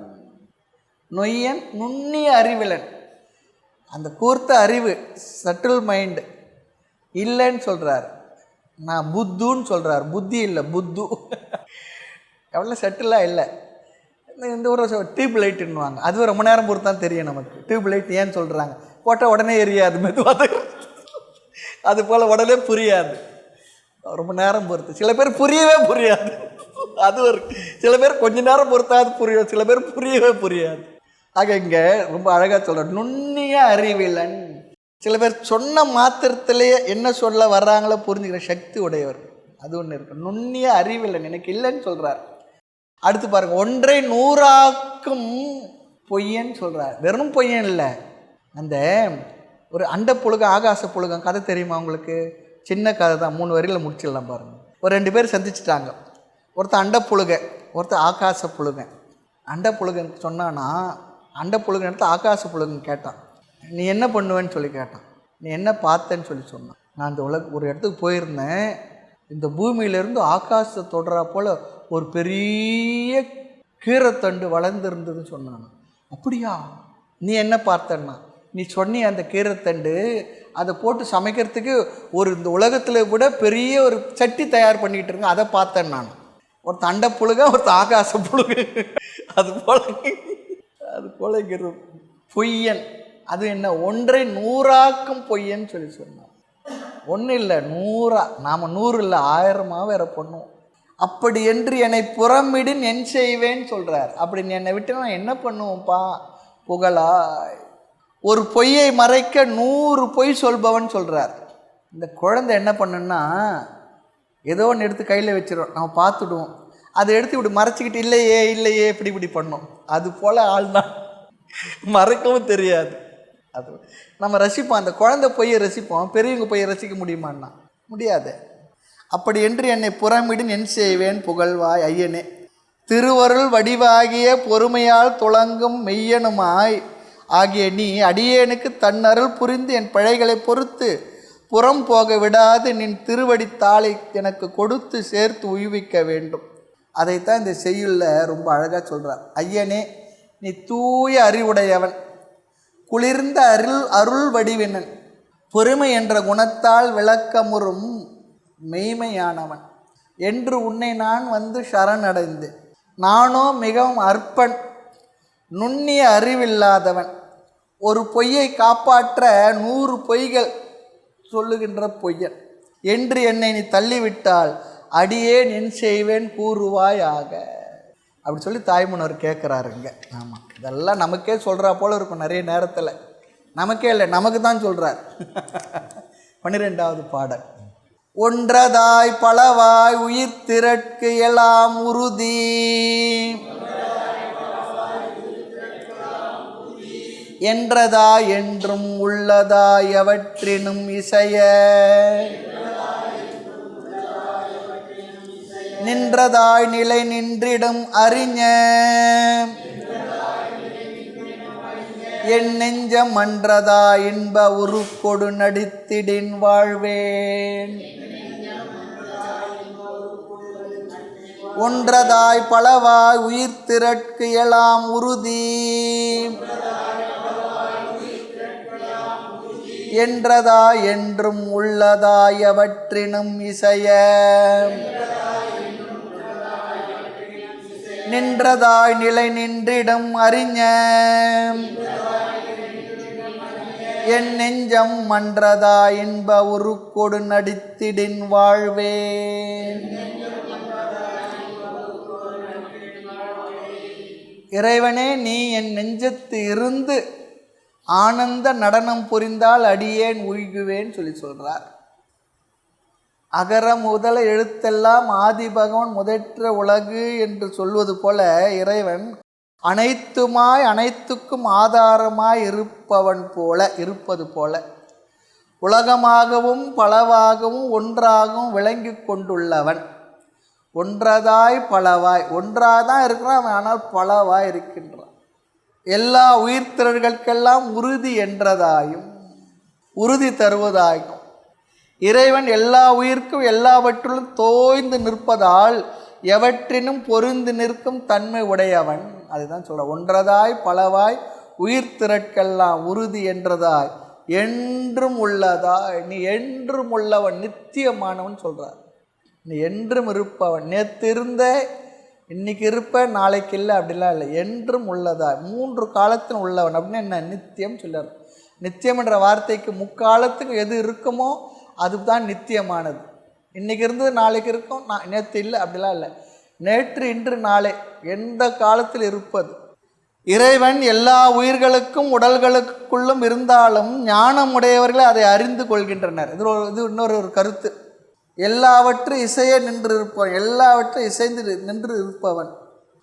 நொய்யன் நுண்ணிய அறிவிலன். அந்த கூர்த்த அறிவு, சட்டில் மைண்டு இல்லைன்னு சொல்கிறார். நான் புத்துன்னு சொல்கிறார். புத்தி இல்லை, புத்து. எவ்வளோ செட்டிலாக இல்லை. இந்த ஒரு டியூப் லைட்டுன்னுவாங்க, அது ரொம்ப நேரம் பொறுத்து தான் தெரியும் நமக்கு. டியூப் லைட் ஏன்னு சொல்கிறாங்க, போட்டால் உடனே எரியாது, மெதுவாக. அது போல் உடனே புரியாது, ரொம்ப நேரம் பொறுத்து. சில பேர் புரியவே புரியாது, அது ஒரு சில பேர் கொஞ்ச நேரம் பொறுத்தாவது புரியும், சில பேர் புரியவே புரியாது. ஆக இங்கே ரொம்ப அழகாக சொல்கிற நுண்ணிய அறிவிலன். சில பேர் சொன்ன மாத்திரத்திலேயே என்ன சொல்ல வர்றாங்களோ புரிஞ்சுக்கிற சக்தி உடையவர், அது ஒன்று இருக்கு. நுண்ணிய அறிவிலன் எனக்கு இல்லைன்னு சொல்கிறார். அடுத்து பாருங்கள், ஒன்றை நூறாக்கும் பொய்யன்னு சொல்கிறார். வெறும் பொய்யன் இல்லை, அந்த ஒரு அண்ட புழுகம் ஆகாச புழுகம் கதை தெரியுமா உங்களுக்கு? சின்ன கதை தான், 3 வரியில் முடிச்சிடலாம் பாருங்கள். ஒரு 2 பேர் சந்திச்சிட்டாங்க. ஒருத்தர் அண்ட புழுக, ஒருத்தர் ஆகாச புழுகன். அண்ட புழுகன் சொன்னான்னா, அண்ட புழுகன் எடுத்து ஆகாச புழுகன் கேட்டான், நீ என்ன பண்ணுவேன்னு சொல்லி கேட்டான். நீ என்ன பார்த்தேன்னு சொல்லி சொன்னான். நான் இந்த ஒரு இடத்துக்கு போயிருந்தேன், இந்த பூமியிலேருந்து ஆகாசத்தை தொடரா போல் ஒரு பெரிய கீரைத்தண்டு வளர்ந்துருந்ததுன்னு சொன்னான். அப்படியா, நீ என்ன பார்த்தன்னா, நீ சொன்னி அந்த கீரைத்தண்டு அதை போட்டு சமைக்கிறதுக்கு ஒரு இந்த உலகத்தில் விட பெரிய ஒரு சட்டி தயார் பண்ணிகிட்டு இருக்கேன், அதை பார்த்தேன் நான். ஒரு தண்டை புழுக, ஒரு ஆகாச புழுகு. அது போல இங்கே பொய்யன். அது என்ன, ஒன்றை நூறாக்கும் பொய்யன்னு சொல்லி சொன்னான். ஒன்றும் இல்லை, 100. நாம் 100 இல்லை, 1000 வேற பண்ணுவோம். அப்படி என்று என்னை புறமிடின் என் செய்வேன்னு சொல்கிறார். அப்படி நீ என்னை விட்டு நான் என்ன பண்ணுவோம்ப்பா? புகழாய். ஒரு பொய்யை மறைக்க 100 பொய் சொல்பவன் சொல்கிறார். இந்த குழந்தை என்ன பண்ணுன்னா, ஏதோ ஒன்று எடுத்து கையில் வச்சிடும், நம்ம பார்த்துடுவோம், அதை எடுத்து இப்படி மறைச்சிக்கிட்டு இல்லையே இல்லையே இப்படி பண்ணோம். அது போல் ஆள் தான், மறைக்கவும் தெரியாது. அது நம்ம ரசிப்போம், அந்த குழந்தை பொய்யை ரசிப்போம், பெரியவங்க பொய்யை ரசிக்க முடியுமான்னா முடியாது. அப்படி என்று என்னை புறமிடின் என் செய்வேன் புகழ்வாய் ஐயனே. திருவருள் வடிவாகிய பொறுமையால் துளங்கும் மெய்யனுமாய் ஆகிய நீ அடியேனுக்கு தன்னருள் புரிந்து என் பிழைகளை பொறுத்து புறம் போக விடாது நின் திருவடித்தாளை எனக்கு கொடுத்து சேர்த்து உய்விக்க வேண்டும். அதைத்தான் இந்த செய்யுள்ள ரொம்ப அழகாக சொல்கிறார். ஐயனே, நீ தூய அறிவுடையவன், குளிர்ந்த அருள் வடிவினன், பொறுமை என்ற குணத்தால் விளக்கமுறும் மெய்மையானவன் என்று உன்னை நான் வந்து சரணடைந்து, நானோ மிகவும் அற்பன், நுண்ணிய அறிவில்லாதவன், ஒரு பொய்யை காப்பாற்ற 100 பொய்கள் சொல்லுகின்ற பொய்யன் என்று என்னை நீ தள்ளிவிட்டால் அடியேன் என் செய்வேன் கூறுவாயாக. அப்படி சொல்லி தாய்மன்னர் கேட்குறாருங்க. ஆமாம், இதெல்லாம் நமக்கே சொல்கிறா போல் இருக்கும் நிறைய நேரத்தில். நமக்கே இல்லை, நமக்கு தான் சொல்கிறார். 12வது பாடல். ஒன்றதாய் பலவாய் உயிர் திரட்கு எல்லாம் உறுதி, என்றதாய் என்றும் உள்ளதாய் எவற்றினும் இசைய, நின்றதாய் நிலை நின்றிடும் அறிஞ, என் நெஞ்சம் மன்றதா இன்ப உருக்கொடு நடித்திடின் வாழ்வேன். ஒன்றதாய் பலவாய் உயிர் திரட்கு எலாம் உறுதி என்றதாய் என்றும் உள்ளதாய் அவற்றினும் இசைய நின்றதாய் நிலை நின்றிடம் அறிஞ என் நெஞ்சம் மன்றதா இன்ப உருக்கொடு நடித்திடின் வாழ்வேன். இறைவனே, நீ என் நெஞ்சத்து இருந்து ஆனந்த நடனம் புரிந்தால் அடியேன் உய்குவேன் சொல்லி சொல்றார். அகர முதல எழுத்தெல்லாம் ஆதி பகவான் முதற்ற உலகு என்று சொல்வது போல இறைவன் அனைத்துமாய் அனைத்துக்கும் ஆதாரமாய் இருப்பது போல உலகமாகவும் பலவாகவும் ஒன்றாகவும் விளங்கி கொண்டுள்ளவன். ஒன்றதாய் பலவாய், ஒன்றாதான் இருக்கிறான் அவன், ஆனால் பலவாய் இருக்கின்றான். எல்லா உயிர்த்திரர்களுக்கெல்லாம் உறுதி என்றதாயும் உறுதி தருவதாயும் இறைவன் எல்லா உயிர்க்கும் எல்லாவற்றிலும் தோய்ந்து நிற்பதால் எவற்றினும் பொருந்து நிற்கும் தன்மை உடையவன். அதுதான் சொல்ற, ஒன்றதாய் பலவாய் உயிர் திரட்கெல்லாம் உறுதி என்றதாய் என்றும் உள்ளதாய். நீ என்றும் உள்ளவன், நித்தியமானவன் சொல்றார். நீ என்றும் இருப்பவன், நேற்று இருந்த இன்னைக்கு இருப்ப நாளைக்கு இல்லை அப்படிலாம் இல்லை, என்றும் உள்ளதாய் மூன்று காலத்தில் உள்ளவன் அப்படின்னு என்ன நித்தியம் சொல்றார். நித்தியம் என்ற வார்த்தைக்கு முக்காலத்துக்கு எது இருக்குமோ அதுதான் நித்தியமானது. இன்றைக்கி இருந்தது நாளைக்கு இருக்கும், நேற்று இல்லை அப்படிலாம் இல்லை, நேற்று இன்று நாளை எந்த காலத்தில் இருப்பது. இறைவன் எல்லா உயிர்களுக்கும் உடல்களுக்குள்ளும் இருந்தாலும் ஞானமுடையவர்களே அதை அறிந்து கொள்கின்றனர். இது இன்னொரு கருத்து. எல்லாவற்றும் இசையே நின்று இருப்பவன், எல்லாவற்றும் இசைந்து நின்று இருப்பவன்,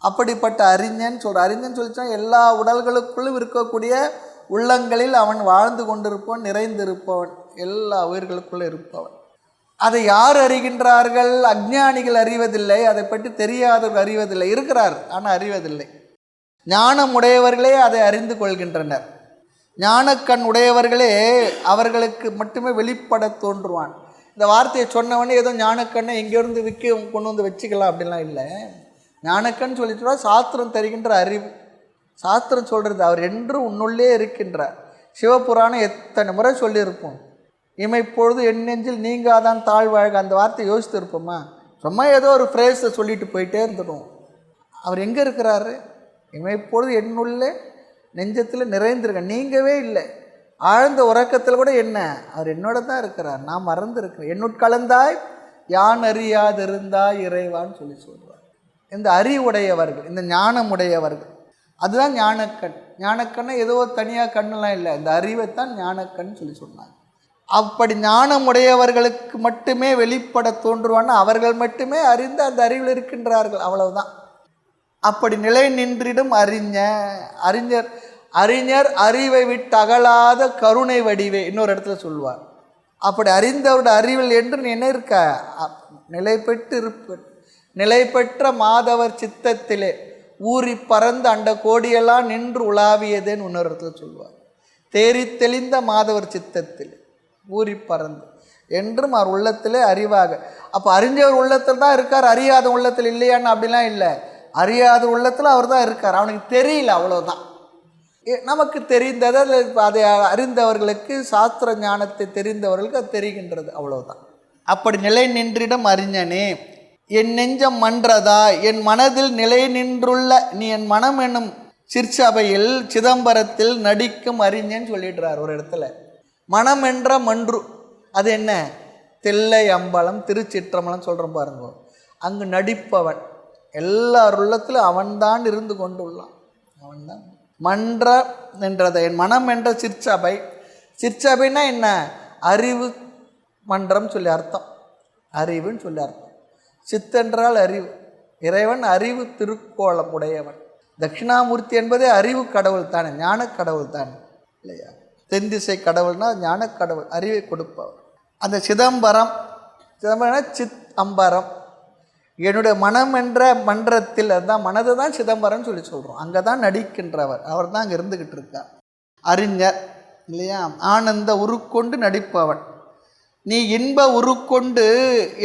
அப்படிப்பட்ட அறிஞன் சொல்ற. அறிஞன் சொல்லிச்சா எல்லா உடல்களுக்குள்ளும் இருக்கக்கூடிய உள்ளங்களில் அவன் வாழ்ந்து கொண்டிருப்பவன், நிறைந்திருப்பவன், எல்லா உயிர்களுக்குள்ளே இருப்பவன். அதை யார் அறிகின்றார்கள்? அஞ்ஞானிகள் அறிவதில்லை, அதை பற்றி தெரியாதவர்கள் அறிவதில்லை. இருக்கிறார் ஆனால் அறிவதில்லை. ஞானம் உடையவர்களே அதை அறிந்து கொள்கின்றனர். ஞானக்கண் உடையவர்களே அவர்களுக்கு மட்டுமே வெளிப்பட தோன்றுவான். இந்த வார்த்தையை சொன்னவனே ஏதோ ஞானக்கண்ணை எங்கேருந்து கொண்டு வந்து வச்சுக்கலாம் அப்படிலாம் இல்லை. ஞானக்கண் சொல்லிட்டு சாஸ்திரம் தருகின்ற அறிவு. சாஸ்திரம் சொல்கிறது அவர் என்றும் உன்னுள்ளே இருக்கின்றார். சிவபுராணம் எத்தனை முறை சொல்லியிருப்போம். இமைப்பொழுது என் நெஞ்சில் நீங்காதான் தாழ்வாழ்க, அந்த வார்த்தை யோசித்து இருப்போமா? சும்மா ஏதோ ஒரு ஃப்ரேஸை சொல்லிட்டு போயிட்டே இருந்துடும். அவர் எங்கே இருக்கிறாரு? இமைப்பொழுது என்னுள்ளே நெஞ்சத்தில் நிறைந்திருக்க, நீங்கவே இல்லை. ஆழ்ந்த உறக்கத்தில் கூட என்ன, அவர் என்னோட தான் இருக்கிறார், நான் மறந்து இருக்கிறேன். என்னுட்கலந்தாய் யான் அறியாதிருந்தாய் இறைவான்னு சொல்லி சொல்கிறார். இந்த அறிவுடையவர்கள், இந்த ஞானமுடையவர்கள், அதுதான் ஞானக்கண். ஞானக்கண்ணை ஏதோ தனியாக கண்ணெல்லாம் இல்லை, இந்த அறிவைத்தான் ஞானக்கண் சொல்லி சொன்னாங்க. அப்படி ஞானமுடையவர்களுக்கு மட்டுமே வெளிப்பட தோன்றுவான்னு அவர்கள் மட்டுமே அறிந்து அந்த அறிவில் இருக்கின்றார்கள், அவ்வளவுதான். அப்படி நிலை நின்றிடும் அறிஞர் அறிஞர் அறிவை விட்டு அகலாத கருணை வடிவே இன்னொரு இடத்துல சொல்வார். அப்படி அறிந்தவருடைய அறிவில் என்று நீ என்ன இருக்க, நிலை பெற்று இருப்ப, நிலை பெற்ற மாதவர் சித்தத்திலே ஊறி பறந்து அண்ட கோடியெல்லாம் நின்று உலாவியதேன்னு இன்னொரு இடத்துல சொல்வார். தேறி தெளிந்த மாதவர் சித்தத்தில் ஊறி பறந்து என்றும் அவர் உள்ளத்திலே அறிவாக. அப்போ அறிஞ்சவர் உள்ளத்தில் தான் இருக்கார், அறியாத உள்ளத்தில் இல்லையான்னு அப்படிலாம் இல்லை. அறியாத உள்ளத்தில் அவர் தான் இருக்கார், அவனுக்கு தெரியல, அவ்வளோதான். நமக்கு தெரிந்ததை அதை அறிந்தவர்களுக்கு, சாஸ்திர ஞானத்தை தெரிந்தவர்களுக்கு அது தெரிகின்றது, அவ்வளோதான். அப்படி நிலை நின்றிடம் அறிஞனே, என் நெஞ்சம் மன்றதா என் மனதில் நிலை நின்றுள்ள நீ என் மனம் என்னும் சிற்சபையில் சிதம்பரத்தில் நடிக்கும் அறிஞன் சொல்லிடுறார் ஒரு இடத்துல. மனம் என்ற மன்று, அது என்ன, தில்லை அம்பலம் திருச்சிற்றம்பலம் சொல்கிறோம் பாருங்க. அங்கு நடிப்பவன், எல்லார் உள்ளத்திலும் அவன்தான் இருந்து கொண்டுள்ளான், அவன்தான். மன்ற என்றதை என் மனம் என்ற சிற்சபை. சிற்சபைன்னா என்ன, அறிவு மன்றம் சொல்லி அர்த்தம், அறிவுன்னு சொல்லி அர்த்தம். சித்தென்றால் அறிவு. இறைவன் அறிவு திருக்கோலம் உடையவன். தட்சிணாமூர்த்தி என்பதே அறிவு கடவுள் தானே, ஞான கடவுள் தானே, இல்லையா? தென்திசை கடவுள்னா ஞான கடவுள், அறிவை கொடுப்பவர். அந்த சிதம்பரம், சிதம்பரம்னா சித் அம்பரம், என்னுடைய மனம் என்ற மன்றத்தில், அதுதான் மனது தான் சிதம்பரம்னு சொல்லி சொல்கிறோம். அங்கே தான் நடிக்கின்றவர், அவர் தான் அங்கே இருந்துக்கிட்டு இருக்கார். அறிஞர் இல்லையா, ஆனந்த உருக்கொண்டு நடிப்பவன். நீ இன்ப உருக்கொண்டு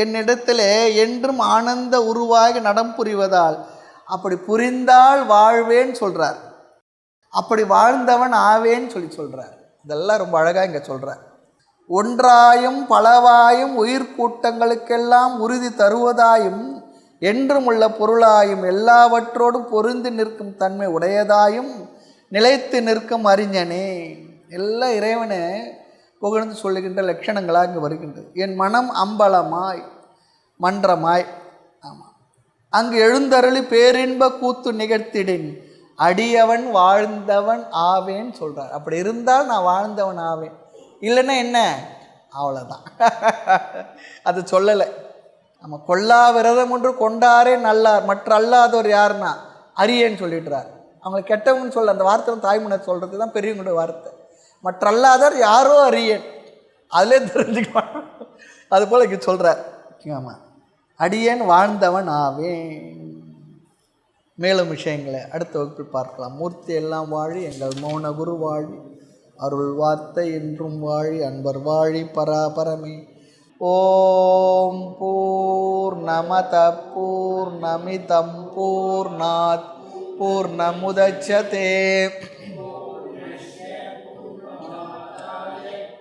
என்னிடத்திலே என்றும் ஆனந்த உருவாகி நடம் புரிவதால் அப்படி புரிந்தால் வாழ்வேன்னு சொல்கிறார். அப்படி வாழ்ந்தவன் ஆவேன்னு சொல்கிறார். இதெல்லாம் ரொம்ப அழகாக இங்கே சொல்கிறார். ஒன்றாயும் பலவாயும் உயிர் கூட்டங்களுக்கெல்லாம் உறுதி தருவதாயும் என்றும் உள்ள பொருளாயும் எல்லாவற்றோடும் பொருந்தி நிற்கும் தன்மை உடையதாயும் நிலைத்து நிற்கும் அறிஞனே. எல்லாம் இறைவனை புகழ்ந்து சொல்லுகின்ற லட்சணங்களாக இங்கே வருகின்றது. என் மனம் அம்பலமாய் மன்றமாய், ஆமாம், அங்கு எழுந்தருளி பேரின்ப கூத்து நிகழ்த்திடின் அடியவன் வாழ்ந்தவன் ஆவேன்னு சொல்கிறார். அப்படி இருந்தால் நான் வாழ்ந்தவன் ஆவேன், இல்லைன்னா என்ன, அவ்வளோதான். அது சொல்லலை. நம்ம கொல்லா விரதம் ஒன்று கொண்டாரே நல்லார் மற்ற அல்லாதவர் யாருன்னா அரியன்னு சொல்லிடுறார். அவங்களை கெட்டவங்கன்னு சொல்ல அந்த வார்த்தை தாய்மொழி சொல்கிறது தான் பெரியவங்களுடைய வார்த்தை. மற்ற அல்லாதவர் யாரோ அரியன், அதிலே தெரிஞ்சுக்குவான். அதுபோல் இங்கே சொல்கிறார். ஆமாம், அடியேன் வாழ்ந்தவன் ஆவேன். மேலும் விஷயங்களை அடுத்த வகுப்பில் பார்க்கலாம். மூர்த்தி எல்லாம் வாழி எங்கள் மௌன குரு வாழி, அருள் வார்த்தை என்றும் வாழி, அன்பர் வாழி பராபரமே. ஓம் பூர்ணமத பூர்ணமிதம் பூர்ணாத் பூர்ணமுதச்யதே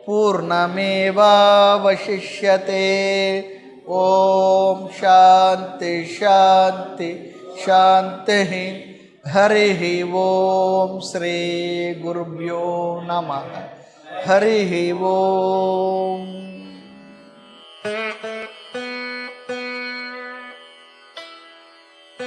பூர்ணமேவாவசிஷ்யதே. ஓம் சாந்தி சாந்தி சாந்தி. ஹரி ஓம் ஸ்ரீ குருப்யோ நமः. ஹரி ஓம்.